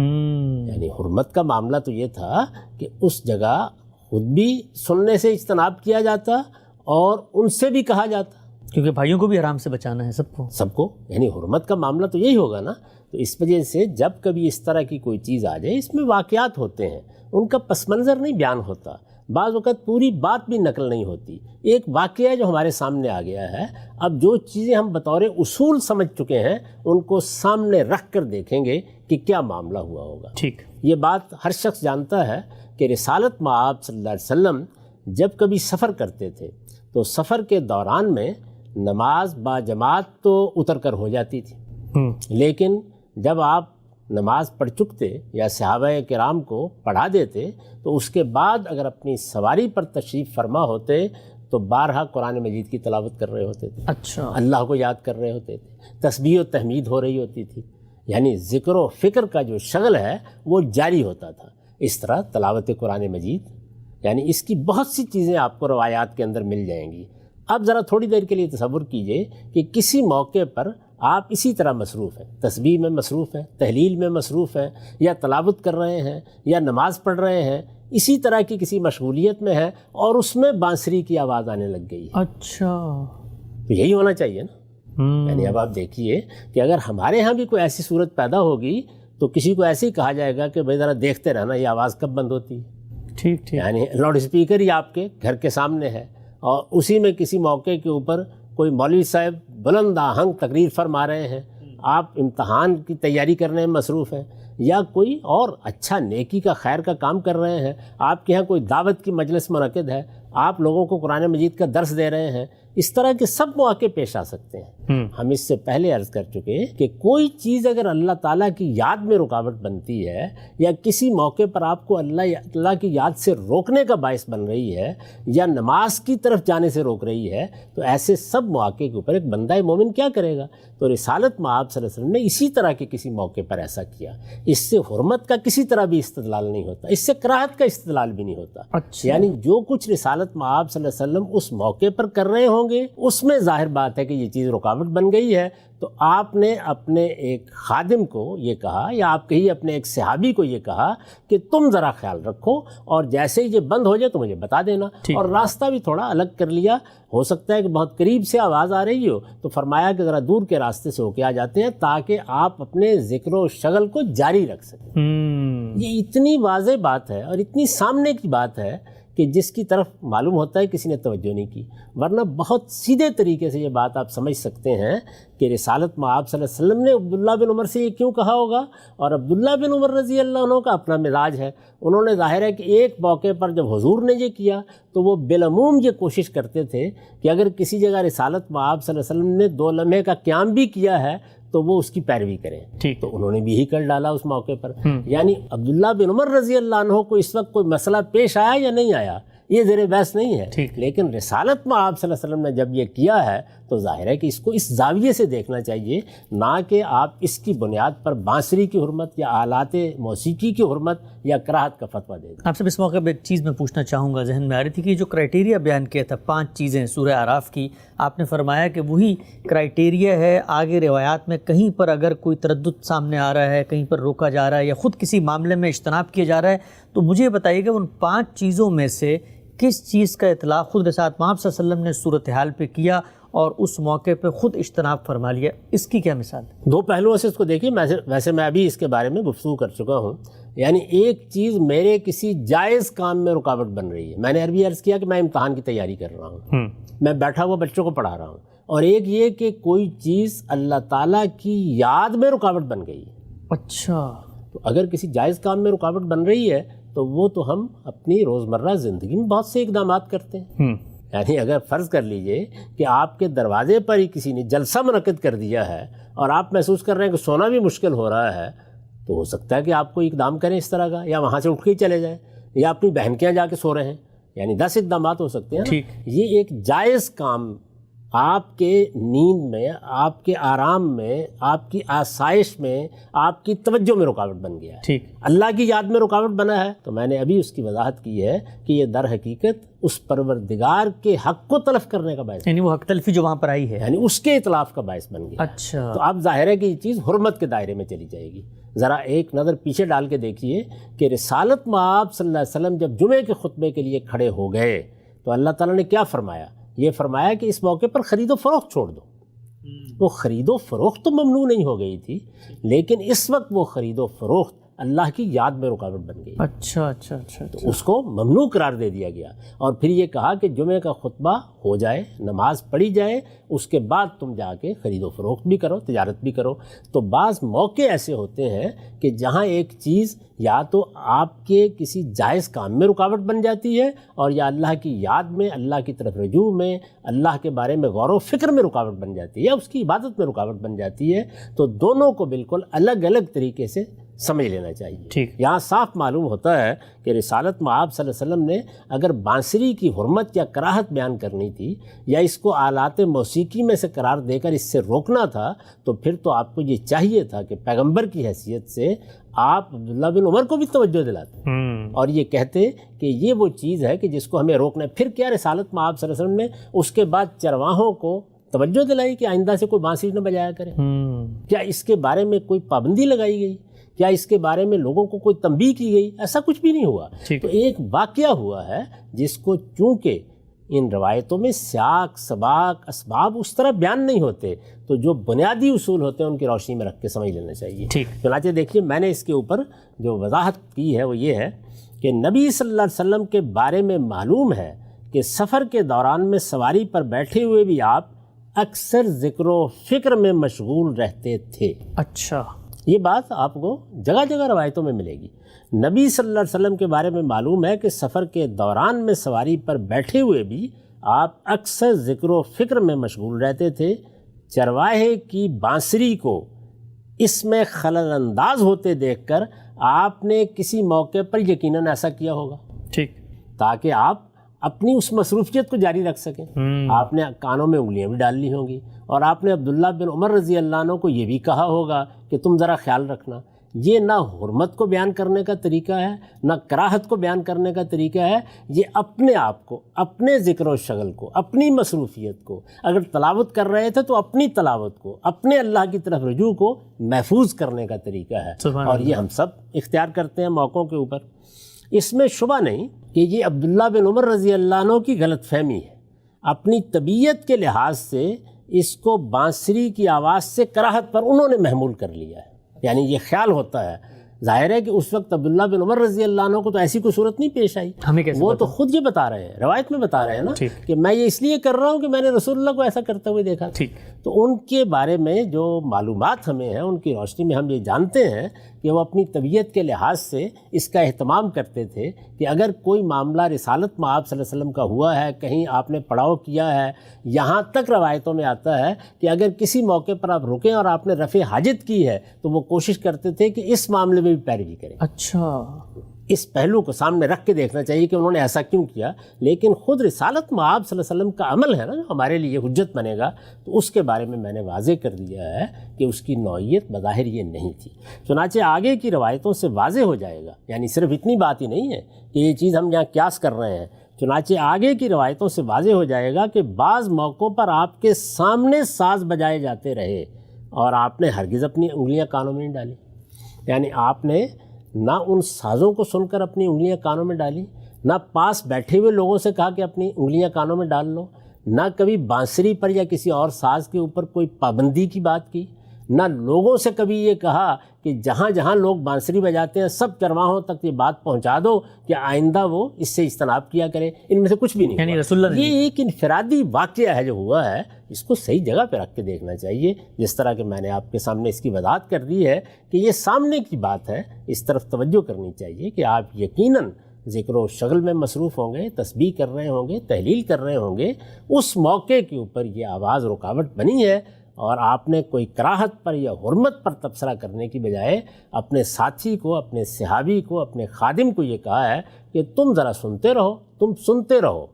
یعنی حرمت کا معاملہ تو یہ تھا کہ اس جگہ خود بھی سننے سے اجتناب کیا جاتا اور ان سے بھی کہا جاتا، کیونکہ بھائیوں کو بھی حرام سے بچانا ہے، سب کو، یعنی حرمت کا معاملہ تو یہی ہوگا نا۔ تو اس وجہ سے جب کبھی اس طرح کی کوئی چیز آ جائے، اس میں واقعات ہوتے ہیں، ان کا پس منظر نہیں بیان ہوتا، بعض اوقات پوری بات بھی نقل نہیں ہوتی، ایک واقعہ جو ہمارے سامنے آ گیا ہے، اب جو چیزیں ہم بطور اصول سمجھ چکے ہیں ان کو سامنے رکھ کر دیکھیں گے کہ کیا معاملہ ہوا ہوگا۔ ٹھیک، یہ بات ہر شخص جانتا ہے کہ رسالت مآب صلی اللہ علیہ وسلم جب کبھی سفر کرتے تھے تو سفر کے دوران میں نماز با جماعت تو اتر کر ہو جاتی تھی، لیکن جب آپ نماز پڑھ چکتے یا صحابہ کرام کو پڑھا دیتے تو اس کے بعد اگر اپنی سواری پر تشریف فرما ہوتے تو بارہا قرآن مجید کی تلاوت کر رہے ہوتے تھے، اچھا، اللہ کو یاد کر رہے ہوتے تھے، تسبیح و تحمید ہو رہی ہوتی تھی، یعنی ذکر و فکر کا جو شغل ہے وہ جاری ہوتا تھا۔ اس طرح تلاوت قرآن مجید، یعنی اس کی بہت سی چیزیں آپ کو روایات کے اندر مل جائیں گی۔ اب ذرا تھوڑی دیر کے لیے تصور کیجئے کہ کسی موقع پر آپ اسی طرح مصروف ہیں، تسبیح میں مصروف ہیں، تحلیل میں مصروف ہیں، یا تلاوت کر رہے ہیں، یا نماز پڑھ رہے ہیں، اسی طرح کی کسی مشغولیت میں ہے اور اس میں بانسری کی آواز آنے لگ گئی ہے۔ اچھا، تو یہی ہونا چاہیے نا۔ یعنی اب آپ دیکھیے کہ اگر ہمارے ہاں بھی کوئی ایسی صورت پیدا ہوگی تو کسی کو ایسے ہی کہا جائے گا کہ بھائی ذرا دیکھتے رہنا یہ آواز کب بند ہوتی ہے. ٹھیک. یعنی لاؤڈ اسپیکر ہی آپ کے گھر کے سامنے ہے اور اسی میں کسی موقع کے اوپر کوئی مولوی صاحب بلند آہنگ تقریر فرما رہے ہیں, آپ امتحان کی تیاری کرنے میں مصروف ہیں, یا کوئی اور اچھا نیکی کا خیر کا کام کر رہے ہیں, آپ کے ہاں کوئی دعوت کی مجلس منعقد ہے, آپ لوگوں کو قرآن مجید کا درس دے رہے ہیں, اس طرح کے سب مواقع پیش آ سکتے ہیں. ہم اس سے پہلے عرض کر چکے کہ کوئی چیز اگر اللہ تعالیٰ کی یاد میں رکاوٹ بنتی ہے یا کسی موقع پر آپ کو اللہ کی یاد سے روکنے کا باعث بن رہی ہے یا نماز کی طرف جانے سے روک رہی ہے, تو ایسے سب مواقع کے اوپر ایک بندہ مومن کیا کرے گا؟ تو رسالت مآب صلی اللہ علیہ وسلم نے اسی طرح کے کسی موقع پر ایسا کیا. اس سے حرمت کا کسی طرح بھی استدلال نہیں ہوتا, اس سے کراہت کا استدلال بھی نہیں ہوتا. یعنی جو کچھ رسالت مآب صلی اللہ علیہ وسلم اس موقع پر کر رہے ہوں گے اس میں ظاہر بات ہے کہ یہ چیز رکاوٹ بن گئی ہے, تو آپ نے اپنے ایک خادم کو یہ کہا یا آپ کہیے اپنے ایک صحابی کو یہ کہا کہ تم ذرا خیال رکھو اور جیسے ہی یہ بند ہو جائے تو مجھے بتا دینا, اور راستہ بھی تھوڑا الگ کر لیا. ہو سکتا ہے کہ بہت قریب سے آواز آ رہی ہو تو فرمایا کہ ذرا دور کے راستے سے ہو کے آ جاتے ہیں تاکہ آپ اپنے ذکر و شغل کو جاری رکھ سکیں. یہ اتنی واضح بات ہے اور اتنی سامنے کی بات ہے کہ جس کی طرف معلوم ہوتا ہے کسی نے توجہ نہیں کی, ورنہ بہت سیدھے طریقے سے یہ بات آپ سمجھ سکتے ہیں کہ رسالت مآب صلی اللہ علیہ وسلم نے عبداللہ بن عمر سے یہ کیوں کہا ہوگا. اور عبداللہ بن عمر رضی اللہ عنہ کا اپنا مزاج ہے, انہوں نے ظاہر ہے کہ ایک موقع پر جب حضور نے یہ کیا تو وہ بالعموم یہ کوشش کرتے تھے کہ اگر کسی جگہ رسالت مآب صلی اللہ علیہ وسلم نے 2 لمحے کا قیام بھی کیا ہے تو وہ اس کی پیروی کریں. تو انہوں نے بھی ہی کر ڈالا اس موقع پر. یعنی عبداللہ بن عمر رضی اللہ عنہ کو اس وقت کوئی مسئلہ پیش آیا یا نہیں آیا یہ زیر بحث نہیں ہے, لیکن رسالت مآب صلی اللہ علیہ وسلم نے جب یہ کیا ہے تو ظاہر ہے کہ اس کو اس زاویے سے دیکھنا چاہیے, نہ کہ آپ اس کی بنیاد پر بانسری کی حرمت یا آلات موسیقی کی حرمت یا کراہت کا فتویٰ دے دیں. آپ سے اس موقع پہ ایک چیز میں پوچھنا چاہوں گا, ذہن میں آ رہی تھی کہ جو کرائیٹیریا بیان کیا تھا 5 چیزیں سورہ اعراف کی, آپ نے فرمایا کہ وہی کرائیٹیریا ہے. آگے روایات میں کہیں پر اگر کوئی تردد سامنے آ رہا ہے, کہیں پر روکا جا رہا ہے یا خود کسی معاملے میں اجتناب کیا جا رہا ہے, تو مجھے بتائیے کہ ان 5 چیزوں میں سے کس چیز کا اطلاق خود رسالت مآب صلی اللہ علیہ وسلم نے صورتحال پہ کیا اور اس موقع پہ خود اجتناب فرما لیا؟ اس کی کیا مثال ہے؟ 2 پہلوؤں سے اس کو دیکھیے. ویسے میں ابھی اس کے بارے میں گفتگو کر چکا ہوں. یعنی ایک چیز میرے کسی جائز کام میں رکاوٹ بن رہی ہے. میں نے عربی عرض کیا کہ میں امتحان کی تیاری کر رہا ہوں, میں بیٹھا ہوا بچوں کو پڑھا رہا ہوں, اور ایک یہ کہ کوئی چیز اللہ تعالیٰ کی یاد میں رکاوٹ بن گئی. اچھا, تو اگر کسی جائز کام میں رکاوٹ بن رہی ہے تو وہ تو ہم اپنی روزمرہ زندگی میں بہت سے اقدامات کرتے ہیں. یعنی اگر فرض کر لیجئے کہ آپ کے دروازے پر ہی کسی نے جلسہ منعقد کر دیا ہے اور آپ محسوس کر رہے ہیں کہ سونا بھی مشکل ہو رہا ہے, تو ہو سکتا ہے کہ آپ کو اقدام کریں اس طرح کا, یا وہاں سے اٹھ کے ہی چلے جائیں, یا اپنی بہن کے یہاں جا کے سو رہے ہیں. یعنی 10 اقدامات ہو سکتے ہیں. یہ ایک جائز کام آپ کے نیند میں, آپ کے آرام میں, آپ کی آسائش میں, آپ کی توجہ میں رکاوٹ بن گیا ہے. اللہ کی یاد میں رکاوٹ بنا ہے تو میں نے ابھی اس کی وضاحت کی ہے کہ یہ در حقیقت اس پروردگار کے حق کو تلف کرنے کا باعث, یعنی وہ حق تلفی جو وہاں پر آئی ہے, یعنی اس کے اطلاف کا باعث بن گیا. اچھا, تو اب ظاہر ہے کہ یہ چیز حرمت کے دائرے میں چلی جائے گی. ذرا ایک نظر پیچھے ڈال کے دیکھیے کہ رسالت مآب صلی اللہ علیہ وسلم جب جمعے کے خطبے کے لیے کھڑے ہو گئے تو اللہ تعالیٰ نے کیا فرمایا؟ یہ فرمایا کہ اس موقع پر خرید و فروخت چھوڑ دو. وہ خرید و فروخت تو ممنوع نہیں ہو گئی تھی, لیکن اس وقت وہ خرید و فروخت اللہ کی یاد میں رکاوٹ بن گئی. اچھا, تو اس کو ممنوع قرار دے دیا گیا, اور پھر یہ کہا کہ جمعے کا خطبہ ہو جائے, نماز پڑھی جائے, اس کے بعد تم جا کے خرید و فروخت بھی کرو, تجارت بھی کرو. تو بعض موقع ایسے ہوتے ہیں کہ جہاں ایک چیز یا تو آپ کے کسی جائز کام میں رکاوٹ بن جاتی ہے, اور یا اللہ کی یاد میں, اللہ کی طرف رجوع میں, اللہ کے بارے میں غور و فکر میں رکاوٹ بن جاتی ہے, یا اس کی عبادت میں رکاوٹ بن جاتی ہے. تو دونوں کو بالکل الگ الگ طریقے سے سمجھ لینا چاہیے. یہاں صاف معلوم ہوتا ہے کہ رسالت مآب صلی اللہ علیہ وسلم نے اگر بانسری کی حرمت یا کراہت بیان کرنی تھی, یا اس کو آلات موسیقی میں سے قرار دے کر اس سے روکنا تھا, تو پھر تو آپ کو یہ چاہیے تھا کہ پیغمبر کی حیثیت سے آپ عبداللہ بن عمر کو بھی توجہ دلاتے اور یہ کہتے کہ یہ وہ چیز ہے کہ جس کو ہمیں روکنا ہے. پھر کیا رسالت مآب صلی اللہ علیہ وسلم نے اس کے بعد چرواہوں کو توجہ دلائی کہ آئندہ سے کوئی بانسری نہ بجایا کرے؟ کیا اس کے بارے میں کوئی پابندی لگائی گئی؟ کیا اس کے بارے میں لوگوں کو کوئی تنبیہ کی گئی؟ ایسا کچھ بھی نہیں ہوا. تو ایک واقعہ ہوا ہے جس کو چونکہ ان روایتوں میں سیاق سباق اسباب اس طرح بیان نہیں ہوتے، تو جو بنیادی اصول ہوتے ہیں ان کی روشنی میں رکھ کے سمجھ لینا چاہیے۔ چنانچہ دیکھیے میں نے اس کے اوپر جو وضاحت کی ہے وہ یہ ہے کہ نبی صلی اللہ علیہ وسلم کے بارے میں معلوم ہے کہ سفر کے دوران میں سواری پر بیٹھے ہوئے بھی آپ اکثر ذکر و فکر میں مشغول رہتے تھے۔ اچھا، یہ بات آپ کو جگہ جگہ روایتوں میں ملے گی۔ نبی صلی اللہ علیہ وسلم کے بارے میں معلوم ہے کہ سفر کے دوران میں سواری پر بیٹھے ہوئے بھی آپ اکثر ذکر و فکر میں مشغول رہتے تھے۔ چرواہے کی بانسری کو اس میں خلل انداز ہوتے دیکھ کر آپ نے کسی موقع پر یقیناً ایسا کیا ہوگا، ٹھیک، تاکہ آپ اپنی اس مصروفیت کو جاری رکھ سکیں۔ آپ نے کانوں میں انگلیاں بھی ڈال لی ہوں گی، اور آپ نے عبداللہ بن عمر رضی اللہ عنہ کو یہ بھی کہا ہوگا کہ تم ذرا خیال رکھنا۔ یہ نہ حرمت کو بیان کرنے کا طریقہ ہے، نہ کراہت کو بیان کرنے کا طریقہ ہے، یہ اپنے آپ کو، اپنے ذکر و شغل کو، اپنی مصروفیت کو، اگر تلاوت کر رہے تھے تو اپنی تلاوت کو، اپنے اللہ کی طرف رجوع کو محفوظ کرنے کا طریقہ ہے، اور یہ ہم سب اختیار کرتے ہیں موقعوں کے اوپر۔ اس میں شبہ نہیں کہ یہ عبداللہ بن عمر رضی اللہ عنہ کی غلط فہمی ہے۔ اپنی طبیعت کے لحاظ سے اس کو بانسری کی آواز سے کراہت پر انہوں نے محمول کر لیا ہے، یعنی یہ خیال ہوتا ہے۔ ظاہر ہے کہ اس وقت عبداللہ بن عمر رضی اللہ عنہ کو تو ایسی کوئی صورت نہیں پیش آئی، وہ تو خود یہ بتا رہے ہیں، روایت میں بتا رہے ہیں نا کہ میں یہ اس لیے کر رہا ہوں کہ میں نے رسول اللہ کو ایسا کرتے ہوئے دیکھا۔ تو ان کے بارے میں جو معلومات ہمیں ہیں ان کی روشنی میں ہم یہ جانتے ہیں کہ وہ اپنی طبیعت کے لحاظ سے اس کا اہتمام کرتے تھے کہ اگر کوئی معاملہ رسالت میں آپ صلی اللہ علیہ وسلم کا ہوا ہے، کہیں آپ نے پڑاؤ کیا ہے، یہاں تک روایتوں میں آتا ہے کہ اگر کسی موقع پر آپ رکیں اور آپ نے رفع حاجت کی ہے تو وہ کوشش کرتے تھے کہ اس معاملے میں بھی پیروی کریں۔ اچھا، اس پہلو کو سامنے رکھ کے دیکھنا چاہیے کہ انہوں نے ایسا کیوں کیا، لیکن خود رسالت میں آپ صلی اللہ علیہ وسلم کا عمل ہے نا جو ہمارے لیے حجت بنے گا، تو اس کے بارے میں میں نے واضح کر دیا ہے کہ اس کی نوعیت بظاہر یہ نہیں تھی۔ چنانچہ آگے کی روایتوں سے واضح ہو جائے گا، یعنی صرف اتنی بات ہی نہیں ہے کہ یہ چیز ہم یہاں قیاس کر رہے ہیں، چنانچہ آگے کی روایتوں سے واضح ہو جائے گا کہ بعض موقعوں پر آپ کے سامنے ساز بجائے جاتے رہے اور آپ نے ہرگز اپنی انگلیاں کانوں میں نہیں ڈالی، یعنی آپ نے نہ ان سازوں کو سن کر اپنی انگلیاں کانوں میں ڈالی، نہ پاس بیٹھے ہوئے لوگوں سے کہا کہ اپنی انگلیاں کانوں میں ڈال لو، نہ کبھی بانسری پر یا کسی اور ساز کے اوپر کوئی پابندی کی بات کی، نہ لوگوں سے کبھی یہ کہا کہ جہاں جہاں لوگ بانسری بجاتے ہیں سب چرواہوں تک یہ بات پہنچا دو کہ آئندہ وہ اس سے اجتناب کیا کرے۔ ان میں سے کچھ بھی نہیں، یعنی رسول اللہ یہ ایک انفرادی واقعہ ہے جو ہوا ہے، اس کو صحیح جگہ پہ رکھ کے دیکھنا چاہیے، جس طرح کہ میں نے آپ کے سامنے اس کی وضاحت کر دی ہے کہ یہ سامنے کی بات ہے، اس طرف توجہ کرنی چاہیے کہ آپ یقیناً ذکر و شغل میں مصروف ہوں گے، تسبیح کر رہے ہوں گے، تحلیل کر رہے ہوں گے، اس موقع کے اوپر یہ آواز رکاوٹ بنی ہے اور آپ نے کوئی کراہت پر یا حرمت پر تبصرہ کرنے کی بجائے اپنے ساتھی کو، اپنے صحابی کو، اپنے خادم کو یہ کہا ہے کہ تم ذرا سنتے رہو، تم سنتے رہو،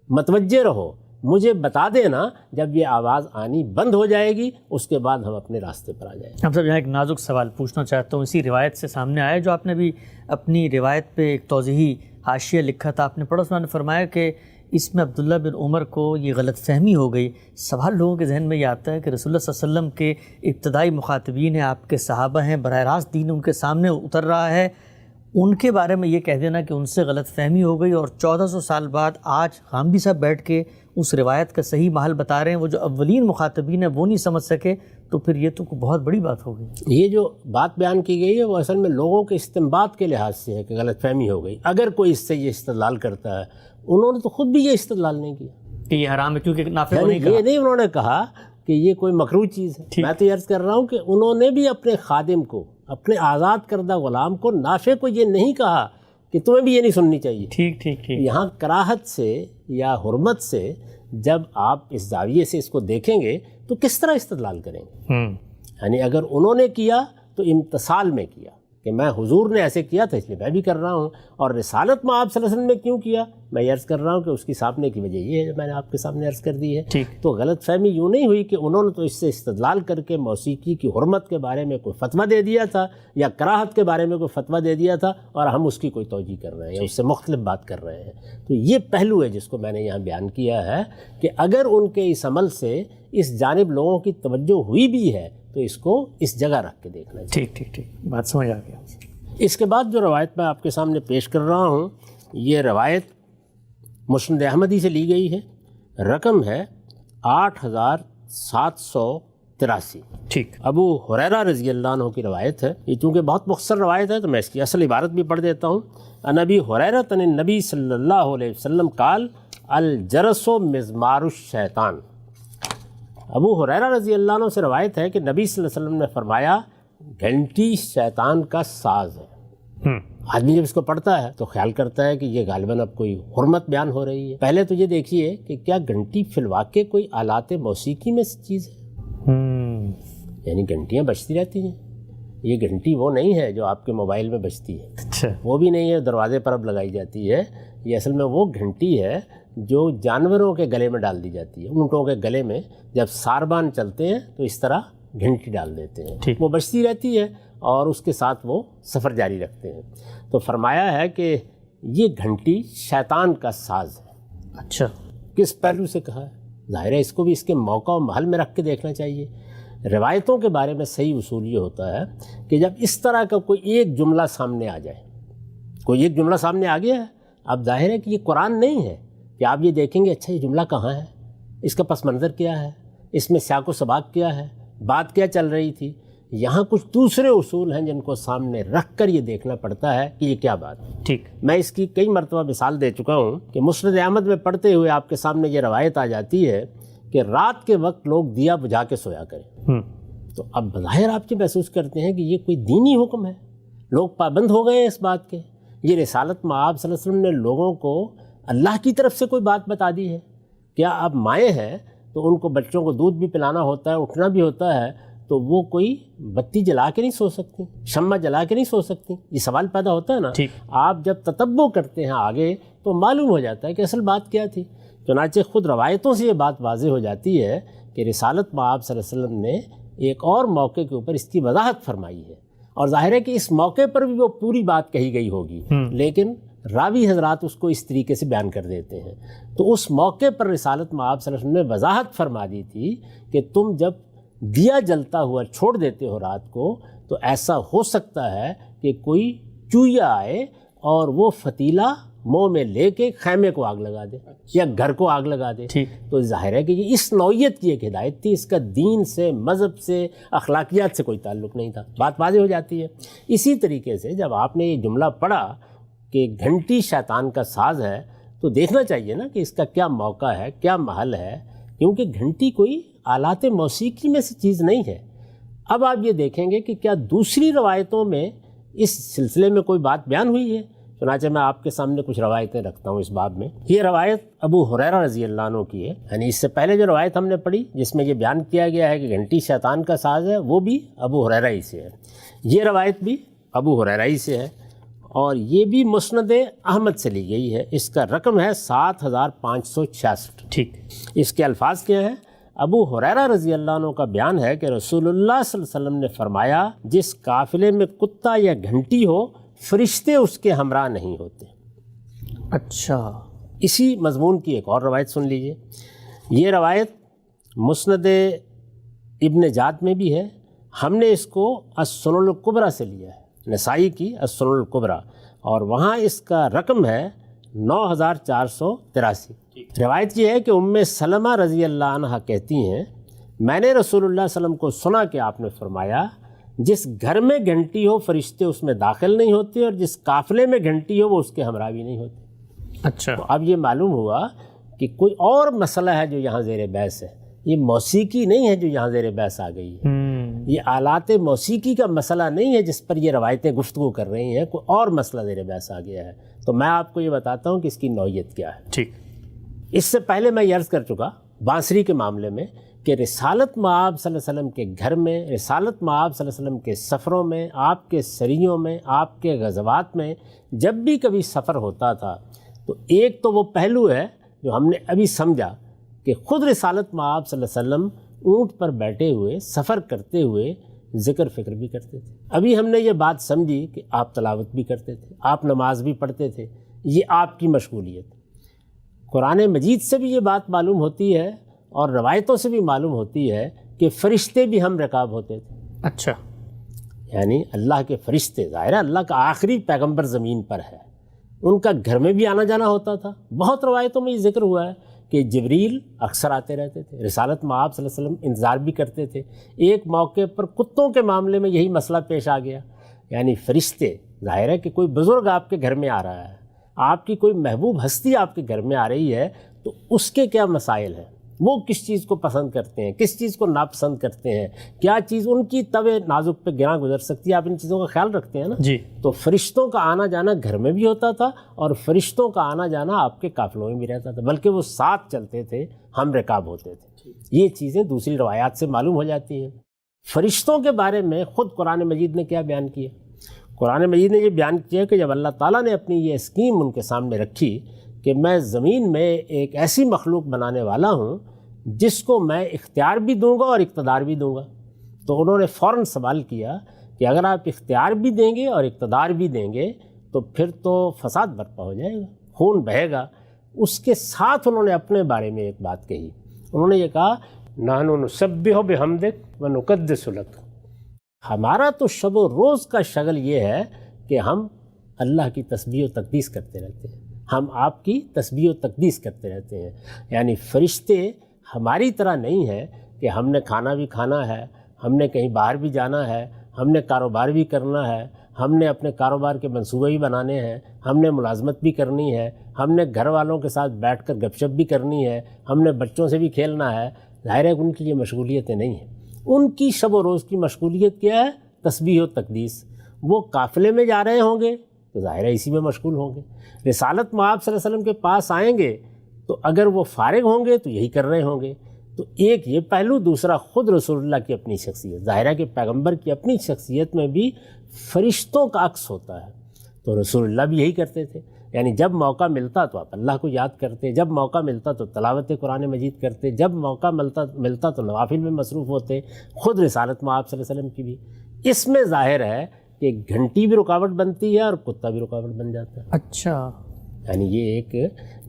متوجہ رہو، مجھے بتا دینا جب یہ آواز آنی بند ہو جائے گی، اس کے بعد ہم اپنے راستے پر آ جائیں گے۔ ہم سب یہاں ایک نازک سوال پوچھنا چاہتا ہوں، اسی روایت سے سامنے آیا جو آپ نے بھی اپنی روایت پہ ایک توضیحی حاشیہ لکھا تھا، آپ نے پڑھا، اس میں نے فرمایا کہ اس میں عبداللہ بن عمر کو یہ غلط فہمی ہو گئی۔ سوال لوگوں کے ذہن میں یہ آتا ہے کہ رسول اللہ صلی اللہ علیہ وسلم کے ابتدائی مخاطبین ہیں، آپ کے صحابہ ہیں، براہ راست دین ان کے سامنے اتر رہا ہے، ان کے بارے میں یہ کہہ دینا کہ ان سے غلط فہمی ہو گئی، اور 1400 سال بعد آج غامدی صاحب بیٹھ کے اس روایت کا صحیح محل بتا رہے ہیں، وہ جو اولین مخاطبین ہیں وہ نہیں سمجھ سکے، تو پھر یہ تو بہت بڑی بات ہو گئی۔ یہ جو بات بیان کی گئی ہے وہ اصل میں لوگوں کے استنباط کے لحاظ سے ہے کہ غلط فہمی ہو گئی۔ اگر کوئی اس سے یہ استدلال کرتا ہے، انہوں نے تو خود بھی یہ استدلال نہیں کیا کہ یہ حرام ہے کیونکہ نافع کو نہیں کہا، یہ نہیں انہوں نے کہا کہ یہ کوئی مکروہ چیز ہے۔ میں تو یہ عرض کر رہا ہوں کہ انہوں نے بھی اپنے خادم کو، اپنے آزاد کردہ غلام کو، نافع کو یہ نہیں کہا کہ تمہیں بھی یہ نہیں سننی چاہیے۔ ٹھیک ٹھیک ٹھیک، یہاں کراہت سے یا حرمت سے جب آپ اس زاویے سے اس کو دیکھیں گے تو کس طرح استدلال کریں گے؟ یعنی اگر انہوں نے کیا تو امتثال میں کیا کہ میں حضور نے ایسے کیا تھا اس لیے میں بھی کر رہا ہوں، اور رسالت میں آپ صلی اللہ علیہ وسلم نے کیوں کیا، میں یہ عرض کر رہا ہوں کہ اس کی سامنے کی وجہ یہ ہے جو میں نے آپ کے سامنے عرض کر دی ہے۔ تو غلط فہمی یوں نہیں ہوئی کہ انہوں نے تو اس سے استدلال کر کے موسیقی کی حرمت کے بارے میں کوئی فتویٰ دے دیا تھا یا کراہت کے بارے میں کوئی فتویٰ دے دیا تھا اور ہم اس کی کوئی توجیہ کر رہے ہیں یا اس سے مختلف بات کر رہے ہیں۔ تو یہ پہلو ہے جس کو میں نے یہاں بیان کیا ہے کہ اگر ان کے اس عمل سے اس جانب لوگوں کی توجہ ہوئی بھی ہے تو اس کو اس جگہ رکھ کے دیکھنا چاہیے۔ ٹھیک ٹھیک ٹھیک، بات سمجھ آ گیا۔ اس کے بعد جو روایت میں آپ کے سامنے پیش کر رہا ہوں، یہ روایت مسند احمدی سے لی گئی ہے، رقم ہے 8783۔ ٹھیک۔ ابو ہریرہ رضی اللہ عنہ کی روایت ہے، یہ چونکہ بہت مختصر روایت ہے تو میں اس کی اصل عبارت بھی پڑھ دیتا ہوں۔ عن ابی ہریرہ عن النبی صلی اللہ علیہ وسلم قال الجرس مزمار الشیطان۔ ابو ہریرہ رضی اللہ عنہ سے روایت ہے کہ نبی صلی اللہ علیہ وسلم نے فرمایا گھنٹی شیطان کا ساز ہے۔ آدمی جب اس کو پڑھتا ہے تو خیال کرتا ہے کہ یہ غالباً اب کوئی حرمت بیان ہو رہی ہے۔ پہلے تو یہ دیکھیے کہ کیا گھنٹی فی الواقع کوئی آلات موسیقی میں سے چیز ہے؟ یعنی گھنٹیاں بجتی رہتی ہیں، یہ گھنٹی وہ نہیں ہے جو آپ کے موبائل میں بجتی ہے، اچھا، وہ بھی نہیں ہے دروازے پر اب لگائی جاتی ہے، یہ اصل میں وہ گھنٹی ہے جو جانوروں کے گلے میں ڈال دی جاتی ہے۔ اونٹوں کے گلے میں جب ساربان چلتے ہیں تو اس طرح گھنٹی ڈال دیتے ہیں، وہ بجتی رہتی ہے اور اس کے ساتھ وہ سفر جاری رکھتے ہیں۔ تو فرمایا ہے کہ یہ گھنٹی شیطان کا ساز ہے۔ اچھا، کس پہلو سے کہا ہے؟ ظاہر ہے اس کو بھی اس کے موقع و محل میں رکھ کے دیکھنا چاہیے۔ روایتوں کے بارے میں صحیح اصول یہ ہوتا ہے کہ جب اس طرح کا کوئی ایک جملہ سامنے آ جائے، کوئی ایک جملہ سامنے آ گیا ہے، اب ظاہر ہے کہ یہ قرآن نہیں ہے کہ آپ یہ دیکھیں گے اچھا یہ جملہ کہاں ہے، اس کا پس منظر کیا ہے، اس میں سیاق و سباق کیا ہے، بات کیا چل رہی تھی۔ یہاں کچھ دوسرے اصول ہیں جن کو سامنے رکھ کر یہ دیکھنا پڑتا ہے کہ یہ کیا بات ہے۔ ٹھیک، میں اس کی کئی مرتبہ مثال دے چکا ہوں کہ مسند احمد میں پڑھتے ہوئے آپ کے سامنے یہ روایت آ جاتی ہے کہ رات کے وقت لوگ دیا بجھا کے سویا کریں۔ تو اب بظاہر آپ یہ محسوس کرتے ہیں کہ یہ کوئی دینی حکم ہے، لوگ پابند ہو گئے ہیں اس بات کے۔ یہ رسالت مآب صلی اللہ علیہ وسلم نے لوگوں کو اللہ کی طرف سے کوئی بات بتا دی ہے۔ کیا اب مائیں ہیں تو ان کو بچوں کو دودھ بھی پلانا ہوتا ہے، اٹھنا بھی ہوتا ہے، تو وہ کوئی بتی جلا کے نہیں سو سکتی، شمع جلا کے نہیں سو سکتی؟ یہ سوال پیدا ہوتا ہے نا۔ آپ جب تتبع کرتے ہیں آگے تو معلوم ہو جاتا ہے کہ اصل بات کیا تھی۔ چنانچہ خود روایتوں سے یہ بات واضح ہو جاتی ہے کہ رسالت مآب صلی اللہ علیہ وسلم نے ایک اور موقع کے اوپر اس کی وضاحت فرمائی ہے، اور ظاہر ہے کہ اس موقع پر بھی وہ پوری بات کہی گئی ہوگی، لیکن راوی حضرات اس کو اس طریقے سے بیان کر دیتے ہیں۔ تو اس موقع پر رسالت مآب صلی اللہ علیہ وسلم نے وضاحت فرما دی تھی کہ تم جب دیا جلتا ہوا چھوڑ دیتے ہو رات کو تو ایسا ہو سکتا ہے کہ کوئی چوہیا آئے اور وہ فتیلہ منہ میں لے کے خیمے کو آگ لگا دے یا گھر کو آگ لگا دے۔ تو ظاہر ہے کہ یہ اس نوعیت کی ایک ہدایت تھی، اس کا دین سے، مذہب سے، اخلاقیات سے کوئی تعلق نہیں تھا۔ بات واضح ہو جاتی ہے۔ اسی طریقے سے جب آپ نے یہ جملہ پڑھا کہ گھنٹی شیطان کا ساز ہے تو دیکھنا چاہیے نا کہ اس کا کیا موقع ہے، کیا محل ہے، کیونکہ گھنٹی کوئی آلات موسیقی میں سے چیز نہیں ہے۔ اب آپ یہ دیکھیں گے کہ کیا دوسری روایتوں میں اس سلسلے میں کوئی بات بیان ہوئی ہے۔ چنانچہ میں آپ کے سامنے کچھ روایتیں رکھتا ہوں اس باب میں۔ یہ روایت ابو ہریرہ رضی اللہ عنہ کی ہے، یعنی اس سے پہلے جو روایت ہم نے پڑھی جس میں یہ بیان کیا گیا ہے کہ گھنٹی شیطان کا ساز ہے، وہ بھی ابو ہریرہ ہی سے ہے۔ یہ روایت بھی ابو ہریرہ ہی سے ہے اور یہ بھی مسند احمد سے لی گئی ہے۔ اس کا رقم ہے 7566۔ ٹھیک، اس کے الفاظ کیا ہیں؟ ابو ہریرہ رضی اللہ عنہ کا بیان ہے کہ رسول اللہ صلی اللہ علیہ وسلم نے فرمایا جس قافلے میں کتا یا گھنٹی ہو فرشتے اس کے ہمراہ نہیں ہوتے۔ اچھا، اسی مضمون کی ایک اور روایت سن لیجئے۔ یہ روایت مسند ابن جاد میں بھی ہے، ہم نے اس کو السنن الکبریٰ سے لیا ہے، نسائی کی السنن الکبریٰ، اور وہاں اس کا رقم ہے 9483۔ روایت یہ ہے کہ ام سلمہ رضی اللہ عنہ کہتی ہیں میں نے رسول اللہ صلی اللہ علیہ وسلم کو سنا کہ آپ نے فرمایا جس گھر میں گھنٹی ہو فرشتے اس میں داخل نہیں ہوتے اور جس قافلے میں گھنٹی ہو وہ اس کے ہمراہ بھی نہیں ہوتے۔ اچھا، تو اب یہ معلوم ہوا کہ کوئی اور مسئلہ ہے جو یہاں زیر بحث ہے، یہ موسیقی نہیں ہے جو یہاں زیر بحث آ گئی ہے، یہ آلات موسیقی کا مسئلہ نہیں ہے جس پر یہ روایتیں گفتگو کر رہی ہیں، کوئی اور مسئلہ زیر بحث آ گیا ہے۔ تو میں آپ کو یہ بتاتا ہوں کہ اس کی نوعیت کیا ہے۔ ٹھیک، اس سے پہلے میں یہ عرض کر چکا بانسری کے معاملے میں کہ رسالت مآب صلی اللہ علیہ وسلم کے گھر میں، رسالت مآب صلی اللہ علیہ وسلم کے سفروں میں، آپ کے سریوں میں، آپ کے غزوات میں جب بھی کبھی سفر ہوتا تھا تو ایک تو وہ پہلو ہے جو ہم نے ابھی سمجھا کہ خود رسالت مآب صلی اللہ علیہ وسلم اونٹ پر بیٹھے ہوئے سفر کرتے ہوئے ذکر فکر بھی کرتے تھے۔ ابھی ہم نے یہ بات سمجھی کہ آپ تلاوت بھی کرتے تھے، آپ نماز بھی پڑھتے تھے، یہ آپ کی مشغولیت۔ قرآن مجید سے بھی یہ بات معلوم ہوتی ہے اور روایتوں سے بھی معلوم ہوتی ہے کہ فرشتے بھی ہم رکاب ہوتے تھے۔ اچھا، یعنی اللہ کے فرشتے، ظاہر ہے اللہ کا آخری پیغمبر زمین پر ہے، ان کا گھر میں بھی آنا جانا ہوتا تھا. بہت روایتوں میں یہ ذکر ہوا ہے کہ جبریل اکثر آتے رہتے تھے, رسالت مآب صلی اللہ علیہ وسلم انتظار بھی کرتے تھے. ایک موقع پر کتوں کے معاملے میں یہی مسئلہ پیش آ گیا. یعنی فرشتے, ظاہر ہے کہ کوئی بزرگ آپ کے گھر میں آ رہا ہے, آپ کی کوئی محبوب ہستی آپ کے گھر میں آ رہی ہے, تو اس کے کیا مسائل ہیں, وہ کس چیز کو پسند کرتے ہیں, کس چیز کو ناپسند کرتے ہیں, کیا چیز ان کی طبع نازک پہ گراں گزر سکتی ہے, آپ ان چیزوں کا خیال رکھتے ہیں نا. جی. تو فرشتوں کا آنا جانا گھر میں بھی ہوتا تھا اور فرشتوں کا آنا جانا آپ کے قافلوں میں بھی رہتا تھا, بلکہ وہ ساتھ چلتے تھے, ہم رکاب ہوتے تھے. یہ چیزیں دوسری روایات سے معلوم ہو جاتی ہیں. فرشتوں کے بارے میں خود قرآن مجید نے کیا بیان کیا؟ قرآن مجید نے یہ بیان کیا کہ جب اللہ تعالیٰ نے اپنی یہ اسکیم ان کے سامنے رکھی کہ میں زمین میں ایک ایسی مخلوق بنانے والا ہوں جس کو میں اختیار بھی دوں گا اور اقتدار بھی دوں گا, تو انہوں نے فوراً سوال کیا کہ اگر آپ اختیار بھی دیں گے اور اقتدار بھی دیں گے تو پھر تو فساد برپا ہو جائے گا, خون بہے گا. اس کے ساتھ انہوں نے اپنے بارے میں ایک بات کہی. انہوں نے یہ کہا نحن نسبح بحمدک ونقدس لک, ہمارا تو شب و روز کا شغل یہ ہے کہ ہم اللہ کی تسبیح و تقدیس کرتے رہتے ہیں, ہم آپ کی تسبیح و تقدیس کرتے رہتے ہیں. یعنی فرشتے ہماری طرح نہیں ہے کہ ہم نے کھانا بھی کھانا ہے, ہم نے کہیں باہر بھی جانا ہے, ہم نے کاروبار بھی کرنا ہے, ہم نے اپنے کاروبار کے منصوبے بھی بنانے ہیں, ہم نے ملازمت بھی کرنی ہے, ہم نے گھر والوں کے ساتھ بیٹھ کر گپ شپ بھی کرنی ہے, ہم نے بچوں سے بھی کھیلنا ہے. ظاہر ہے ان کی یہ مشغولیتیں نہیں ہیں. ان کی شب و روز کی مشغولیت کیا ہے؟ تسبیح و تقدیس. وہ قافلے میں جا رہے ہوں گے تو ظاہر ہے اسی میں مشغول ہوں گے. رسالت مآب صلی اللہ علیہ وسلم کے پاس آئیں گے تو اگر وہ فارغ ہوں گے تو یہی کر رہے ہوں گے. تو ایک یہ پہلو. دوسرا خود رسول اللہ کی اپنی شخصیت, ظاہر ہے کہ پیغمبر کی اپنی شخصیت میں بھی فرشتوں کا عکس ہوتا ہے. تو رسول اللہ بھی یہی کرتے تھے. یعنی جب موقع ملتا تو آپ اللہ کو یاد کرتے, جب موقع ملتا تو تلاوت قرآن مجید کرتے, جب موقع ملتا تو نوافل میں مصروف ہوتے. خود رسالت مآب صلی اللہ علیہ وسلم کی بھی اس میں ظاہر ہے کہ گھنٹی بھی رکاوٹ بنتی ہے اور کتا بھی رکاوٹ بن جاتا ہے. اچھا, یعنی یہ ایک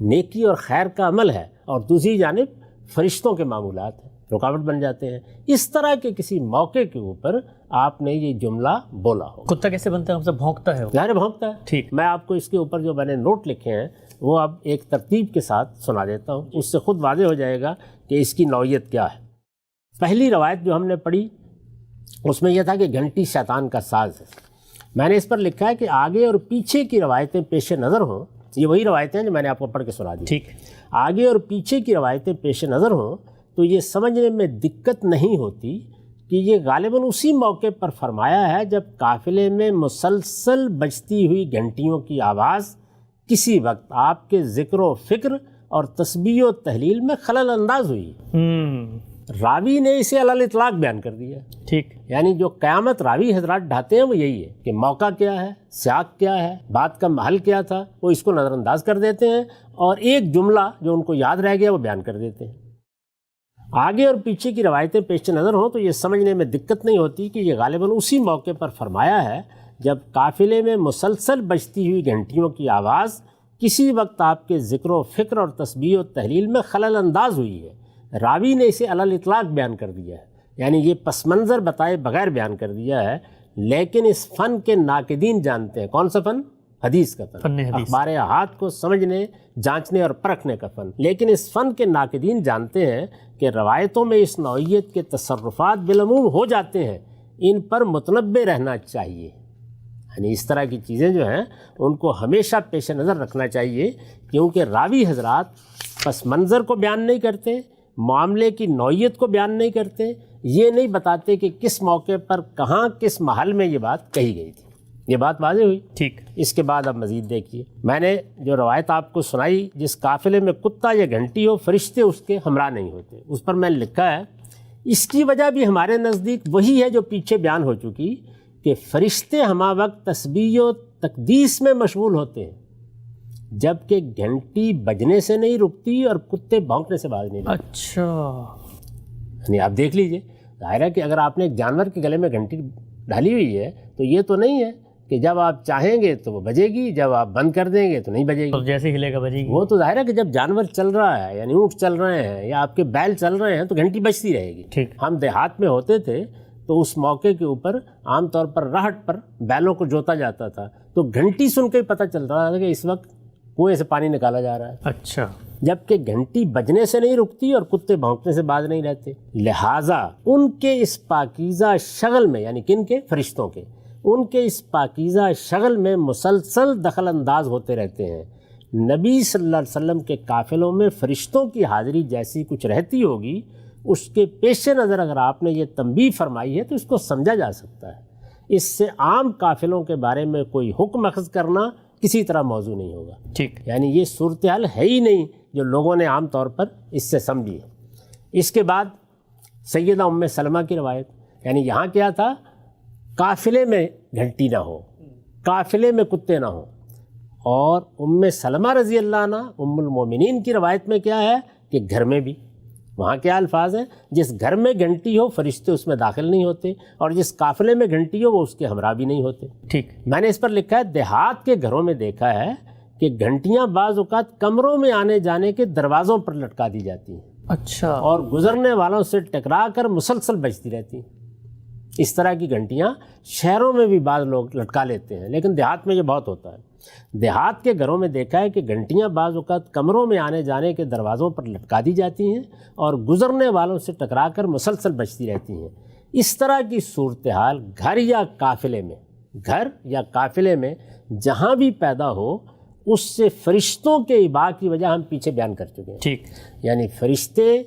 نیکی اور خیر کا عمل ہے, اور دوسری جانب فرشتوں کے معمولات ہیں, رکاوٹ بن جاتے ہیں. اس طرح کے کسی موقع کے اوپر آپ نے یہ جملہ بولا ہو. کتا کیسے بنتا ہے؟ ہم سے بھونکتا ہے وہ. ظاہر بھونکتا ہے. ٹھیک. میں آپ کو اس کے اوپر جو میں نے نوٹ لکھے ہیں وہ اب ایک ترتیب کے ساتھ سنا دیتا ہوں, اس سے خود واضح ہو جائے گا کہ اس کی نوعیت کیا ہے. پہلی روایت جو ہم نے پڑھی اس میں یہ تھا کہ گھنٹی شیطان کا ساز ہے. میں نے اس پر لکھا ہے کہ آگے اور پیچھے کی روایتیں پیش نظر ہوں. یہ وہی روایتیں ہیں جو میں نے آپ کو پڑھ کے سنا دی. ٹھیک. آگے اور پیچھے کی روایتیں پیش نظر ہوں تو یہ سمجھنے میں دقت نہیں ہوتی کہ یہ غالباً اسی موقع پر فرمایا ہے جب قافلے میں مسلسل بجتی ہوئی گھنٹیوں کی آواز کسی وقت آپ کے ذکر و فکر اور تسبیح و تحلیل میں خلل انداز ہوئی. راوی نے اسے علی الاطلاق بیان کر دیا. ٹھیک. یعنی جو قیامت راوی حضرات ڈھاتے ہیں وہ یہی ہے کہ موقع کیا ہے, سیاق کیا ہے, بات کا محل کیا تھا, وہ اس کو نظر انداز کر دیتے ہیں اور ایک جملہ جو ان کو یاد رہ گیا وہ بیان کر دیتے ہیں. آگے اور پیچھے کی روایتیں پیش نظر ہوں تو یہ سمجھنے میں دقت نہیں ہوتی کہ یہ غالباً اسی موقع پر فرمایا ہے جب قافلے میں مسلسل بجتی ہوئی گھنٹیوں کی آواز کسی وقت آپ کے ذکر و فکر اور تسبیح و تحلیل میں خلل انداز ہوئی ہے. راوی نے اسے علی الاطلاق بیان کر دیا ہے, یعنی یہ پس منظر بتائے بغیر بیان کر دیا ہے. لیکن اس فن کے ناقدین جانتے ہیں. کون سا فن؟ حدیث کا فن, اخبار احاد کو سمجھنے, جانچنے اور پرکھنے کا فن. لیکن اس فن کے ناقدین جانتے ہیں کہ روایتوں میں اس نوعیت کے تصرفات بالعموم ہو جاتے ہیں, ان پر متنبع رہنا چاہیے. یعنی اس طرح کی چیزیں جو ہیں ان کو ہمیشہ پیش نظر رکھنا چاہیے, کیونکہ راوی حضرات پس منظر کو بیان نہیں کرتے, معاملے کی نوعیت کو بیان نہیں کرتے, یہ نہیں بتاتے کہ کس موقع پر کہاں کس محل میں یہ بات کہی گئی تھی. یہ بات واضح ہوئی. ٹھیک. اس کے بعد اب مزید دیکھیے. میں نے جو روایت آپ کو سنائی جس قافلے میں کتا یا گھنٹی ہو فرشتے اس کے ہمراہ نہیں ہوتے, اس پر میں نے لکھا ہے اس کی وجہ بھی ہمارے نزدیک وہی ہے جو پیچھے بیان ہو چکی کہ فرشتے ہمہ وقت تسبیح و تقدیس میں مشغول ہوتے ہیں جبکہ گھنٹی بجنے سے نہیں رکتی اور کتے بھونکنے سے باز نہیں رکتے. اچھا. یعنی آپ دیکھ لیجئے, ظاہر ہے کہ اگر آپ نے ایک جانور کے گلے میں گھنٹی ڈالی ہوئی ہے تو یہ تو نہیں ہے کہ جب آپ چاہیں گے تو وہ بجے گی, جب آپ بند کر دیں گے تو نہیں بجے گی, جیسے ہلے گا بجے گی. وہ تو ظاہر ہے کہ جب جانور چل رہا ہے, یعنی اونٹ چل رہے ہیں یا آپ کے بیل چل رہے ہیں تو گھنٹی بجتی رہے گی. ٹھیک. ہم دیہات میں ہوتے تھے تو اس موقع کے اوپر عام طور پر راہٹ پر بیلوں کو جوتا جاتا تھا، تو گھنٹی سن کے ہی پتہ چل رہا تھا کہ اس وقت کنویں سے پانی نکالا جا رہا ہے۔ اچھا، جبکہ گھنٹی بجنے سے نہیں رکتی اور کتے بھونکنے سے باز نہیں رہتے، لہٰذا ان کے اس پاکیزہ شغل میں، یعنی کن کے؟ فرشتوں کے، ان کے اس پاکیزہ شغل میں مسلسل دخل انداز ہوتے رہتے ہیں۔ نبی صلی اللہ علیہ وسلم کے قافلوں میں فرشتوں کی حاضری جیسی کچھ رہتی ہوگی، اس کے پیش نظر اگر آپ نے یہ تنبیہ فرمائی ہے تو اس کو سمجھا جا سکتا ہے۔ اس سے عام قافلوں کے بارے میں کوئی حکم اخذ کرنا کسی طرح موضوع نہیں ہوگا۔ ٹھیک، یعنی یہ صورتحال ہے ہی نہیں جو لوگوں نے عام طور پر اس سے سمجھی ہے۔ اس کے بعد سیدہ ام سلمہ کی روایت، یعنی یہاں کیا تھا؟ قافلے میں گھنٹی نہ ہو، قافلے میں کتے نہ ہوں، اور ام سلمہ رضی اللہ عنہ ام المومنین کی روایت میں کیا ہے کہ گھر میں بھی، وہاں کیا الفاظ ہیں؟ جس گھر میں گھنٹی ہو فرشتے اس میں داخل نہیں ہوتے، اور جس قافلے میں گھنٹی ہو وہ اس کے ہمراہ بھی نہیں ہوتے۔ ٹھیک، میں نے اس پر لکھا ہے دیہات کے گھروں میں دیکھا ہے کہ گھنٹیاں بعض اوقات کمروں میں آنے جانے کے دروازوں پر لٹکا دی جاتی ہیں، اچھا، اور گزرنے والوں سے ٹکرا کر مسلسل بجتی رہتی ہیں۔ اس طرح کی گھنٹیاں شہروں میں بھی بعض لوگ لٹکا لیتے ہیں، لیکن دیہات میں یہ بہت ہوتا ہے۔ دیہات کے گھروں میں دیکھا ہے کہ گھنٹیاں بعض اوقات کمروں میں آنے جانے کے دروازوں پر لٹکا دی جاتی ہیں اور گزرنے والوں سے ٹکرا کر مسلسل بجتی رہتی ہیں۔ اس طرح کی صورتحال گھر یا قافلے میں جہاں بھی پیدا ہو، اس سے فرشتوں کے اباء کی وجہ ہم پیچھے بیان کر چکے ہیں۔ ٹھیک، یعنی فرشتے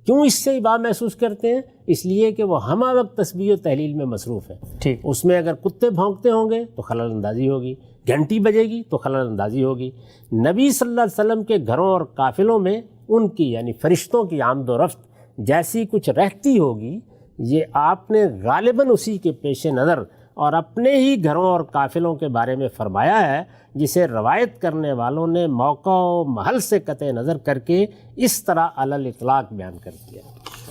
کیوں اس سے اباء محسوس کرتے ہیں؟ اس لیے کہ وہ ہمہ وقت تسبیح و تحلیل میں مصروف ہے۔ ٹھیک، اس میں اگر کتے بھونکتے ہوں گے تو خلل اندازی ہوگی، گھنٹی بجے گی تو خلل اندازی ہوگی۔ نبی صلی اللہ علیہ وسلم کے گھروں اور قافلوں میں ان کی یعنی فرشتوں کی آمد و رفت جیسی کچھ رہتی ہوگی، یہ آپ نے غالباً اسی کے پیش نظر اور اپنے ہی گھروں اور قافلوں کے بارے میں فرمایا ہے، جسے روایت کرنے والوں نے موقع و محل سے قطع نظر کر کے اس طرح علی الاطلاق بیان کر دیا۔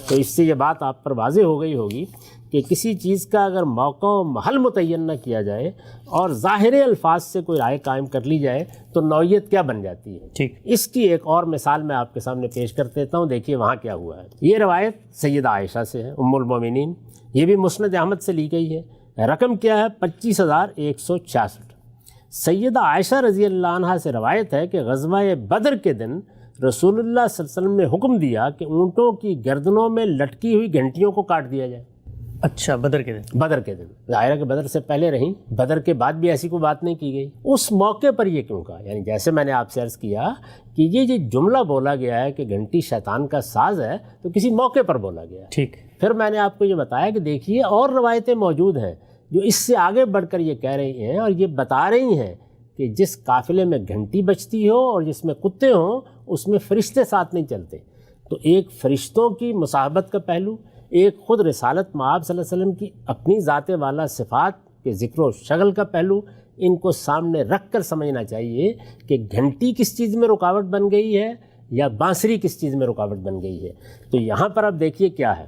تو اس سے یہ بات آپ پر واضح ہو گئی ہوگی کہ کسی چیز کا اگر موقع و محل متعین نہ کیا جائے اور ظاہر الفاظ سے کوئی رائے قائم کر لی جائے تو نوعیت کیا بن جاتی ہے۔ ٹھیک، اس کی ایک اور مثال میں آپ کے سامنے پیش کر دیتا ہوں، دیکھیے وہاں کیا ہوا ہے۔ یہ روایت سیدہ عائشہ سے ہے، ام المومنین، یہ بھی مسند احمد سے لی گئی ہے۔ رقم کیا ہے؟ 25,166۔ سیدہ عائشہ رضی اللہ عنہا سے روایت ہے کہ غزوہ بدر کے دن رسول اللہ صلی اللہ علیہ وسلم نے حکم دیا کہ اونٹوں کی گردنوں میں لٹکی ہوئی گھنٹیوں کو کاٹ دیا جائے۔ اچھا، بدر کے دن؟ بدر کے دن، ظاہر ہے کہ بدر سے پہلے رہیں، بدر کے بعد بھی ایسی کوئی بات نہیں کی گئی۔ اس موقع پر یہ کیوں کہا؟ یعنی جیسے میں نے آپ سے عرض کیا کہ یہ جو جملہ بولا گیا ہے کہ گھنٹی شیطان کا ساز ہے، تو کسی موقع پر بولا گیا ہے۔ ٹھیک، پھر میں نے آپ کو یہ بتایا کہ دیکھیے اور روایتیں موجود ہیں جو اس سے آگے بڑھ کر یہ کہہ رہی ہیں اور یہ بتا رہی ہیں کہ جس قافلے میں گھنٹی بجتی ہو اور جس میں کتے ہوں، اس میں فرشتے ساتھ نہیں چلتے۔ تو ایک فرشتوں کی مصاحبت کا پہلو، ایک خود رسالت مآب صلی اللہ علیہ وسلم کی اپنی ذات والا صفات کے ذکر و شغل کا پہلو، ان کو سامنے رکھ کر سمجھنا چاہیے کہ گھنٹی کس چیز میں رکاوٹ بن گئی ہے یا بانسری کس چیز میں رکاوٹ بن گئی ہے۔ تو یہاں پر اب دیکھیے کیا ہے،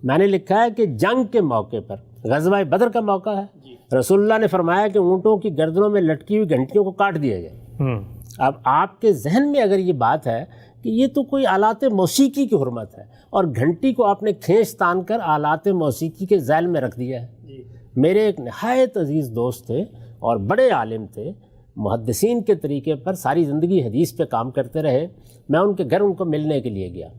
میں نے لکھا ہے کہ جنگ کے موقع پر، غزوہ بدر کا موقع ہے، رسول اللہ نے فرمایا کہ اونٹوں کی گردنوں میں لٹکی ہوئی گھنٹیوں کو کاٹ دیا جائے۔ اب آپ کے ذہن میں اگر یہ بات ہے کہ یہ تو کوئی آلات موسیقی کی حرمت ہے اور گھنٹی کو آپ نے کھینچ تان کر آلات موسیقی کے ذیل میں رکھ دیا ہے۔ میرے ایک نہایت عزیز دوست تھے اور بڑے عالم تھے، محدثین کے طریقے پر ساری زندگی حدیث پہ کام کرتے رہے۔ میں ان کے گھر ان کو ملنے کے لیے گیا،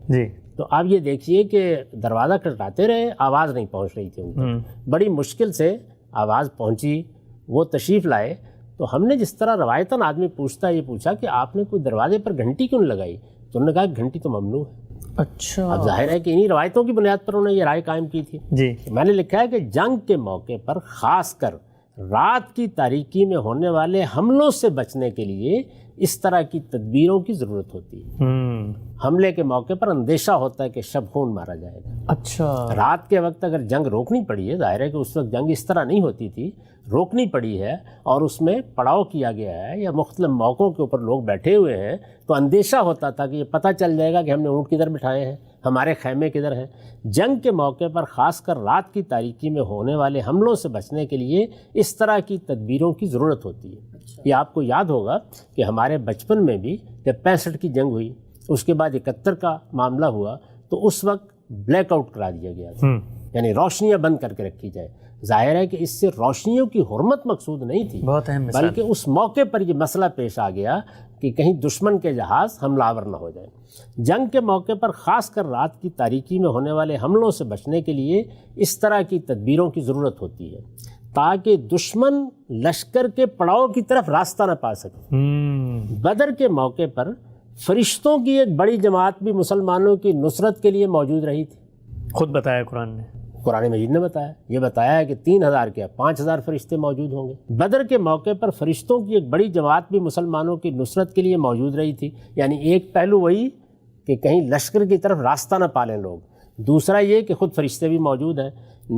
تو آپ یہ دیکھیے کہ دروازہ کھٹکھٹاتے رہے، آواز نہیں پہنچ رہی تھی ان کو۔ بڑی مشکل سے آواز پہنچی، وہ تشریف لائے، تو ہم نے جس طرح روایتاً آدمی پوچھتا ہے، یہ پوچھا کہ آپ نے کوئی دروازے پر گھنٹی کیوں لگائی؟ تو انہوں نے کہا کہ گھنٹی تو ممنوع ہے۔ اچھا، اب ظاہر ہے کہ انہی روایتوں کی بنیاد پر انہوں نے یہ رائے قائم کی تھی۔ جی، میں نے لکھا ہے کہ جنگ کے موقع پر خاص کر رات کی تاریکی میں ہونے والے حملوں سے بچنے کے لیے اس طرح کی تدبیروں کی ضرورت ہوتی ہے۔ حملے کے موقع پر اندیشہ ہوتا ہے کہ شب خون مارا جائے گا۔ اچھا، رات کے وقت اگر جنگ روکنی پڑی ہے، ظاہر ہے کہ اس وقت جنگ اس طرح نہیں ہوتی تھی، روکنی پڑی ہے اور اس میں پڑاؤ کیا گیا ہے یا مختلف موقعوں کے اوپر لوگ بیٹھے ہوئے ہیں، تو اندیشہ ہوتا تھا کہ یہ پتہ چل جائے گا کہ ہم نے اونٹ کدھر بٹھائے ہیں، ہمارے خیمے کدھر ہیں۔ جنگ کے موقع پر خاص کر رات کی تاریکی میں ہونے والے حملوں سے بچنے کے لیے اس طرح کی تدبیروں کی ضرورت ہوتی ہے۔ یہ آپ کو یاد ہوگا کہ ہمارے بچپن میں بھی جب 65 کی جنگ ہوئی، اس کے بعد 71 کا معاملہ ہوا، تو اس وقت بلیک آؤٹ کرا دیا گیا تھا، یعنی روشنیاں بند کر کے رکھی جائیں. ظاہر ہے کہ اس سے روشنیوں کی حرمت مقصود نہیں تھی، بہت اہم مثال. بلکہ اس موقع پر یہ مسئلہ پیش آ گیا کہ کہیں دشمن کے جہاز حملہ آور نہ ہو جائیں. جنگ کے موقع پر خاص کر رات کی تاریکی میں ہونے والے حملوں سے بچنے کے لیے اس طرح کی تدبیروں کی ضرورت ہوتی ہے تاکہ دشمن لشکر کے پڑاؤ کی طرف راستہ نہ پا سکے. بدر کے موقع پر فرشتوں کی ایک بڑی جماعت بھی مسلمانوں کی نصرت کے لیے موجود رہی تھی. خود بتایا قرآن نے، قرآن مجید نے بتایا، یہ بتایا ہے کہ 3000 کے 5000 فرشتے موجود ہوں گے. بدر کے موقع پر فرشتوں کی ایک بڑی جماعت بھی مسلمانوں کی نصرت کے لیے موجود رہی تھی. یعنی ایک پہلو وہی کہ کہیں لشکر کی طرف راستہ نہ پالیں لوگ، دوسرا یہ کہ خود فرشتے بھی موجود ہیں.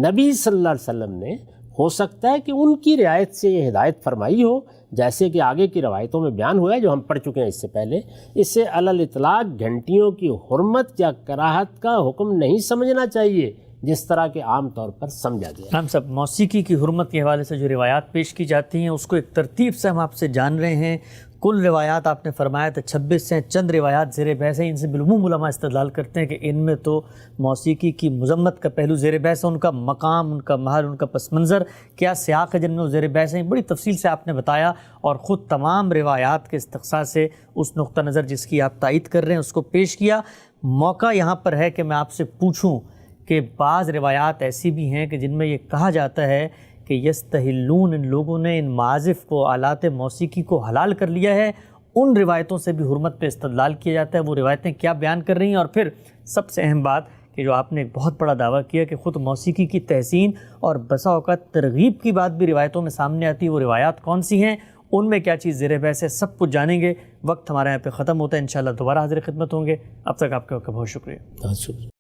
نبی صلی اللہ علیہ وسلم نے ہو سکتا ہے کہ ان کی رعایت سے یہ ہدایت فرمائی ہو، جیسے کہ آگے کی روایتوں میں بیان ہوا ہے جو ہم پڑھ چکے ہیں اس سے پہلے. اسے علی الاطلاق گھنٹیوں کی حرمت یا کراہت کا حکم نہیں سمجھنا چاہیے جس طرح کے عام طور پر سمجھا گیا. ہم سب موسیقی کی حرمت کے حوالے سے جو روایات پیش کی جاتی ہیں اس کو ایک ترتیب سے ہم آپ سے جان رہے ہیں. کل روایات آپ نے فرمایا تھا 26 ہیں، چند روایات زیر بحث ہیں. ان سے بالعموم علماء استدلال کرتے ہیں کہ ان میں تو موسیقی کی مذمت کا پہلو زیر بحث ہے، ان کا مقام، ان کا محل، ان کا پس منظر، کیا سیاق ہے جن میں وہ زیر بحث ہیں. بڑی تفصیل سے آپ نے بتایا اور خود تمام روایات کے استقصاء سے اس نقطہ نظر جس کی آپ تائید کر رہے ہیں اس کو پیش کیا. موقع یہاں پر ہے کہ میں آپ سے پوچھوں کہ بعض روایات ایسی بھی ہیں کہ جن میں یہ کہا جاتا ہے کہ یستحلون، ان لوگوں نے ان معازف کو، آلات موسیقی کو حلال کر لیا ہے. ان روایتوں سے بھی حرمت پہ استدلال کیا جاتا ہے. وہ روایتیں کیا بیان کر رہی ہیں؟ اور پھر سب سے اہم بات کہ جو آپ نے ایک بہت بڑا دعویٰ کیا کہ خود موسیقی کی تحسین اور بسا اوقات ترغیب کی بات بھی روایتوں میں سامنے آتی ہے، وہ روایات کون سی ہیں، ان میں کیا چیز زیر بحث ہے، سب کچھ جانیں گے. وقت ہمارے یہاں پہ ختم ہوتا ہے، انشاءاللہ دوبارہ حاضر خدمت ہوں گے. اب تک آپ کا بہت شکریہ. بہت شکریہ.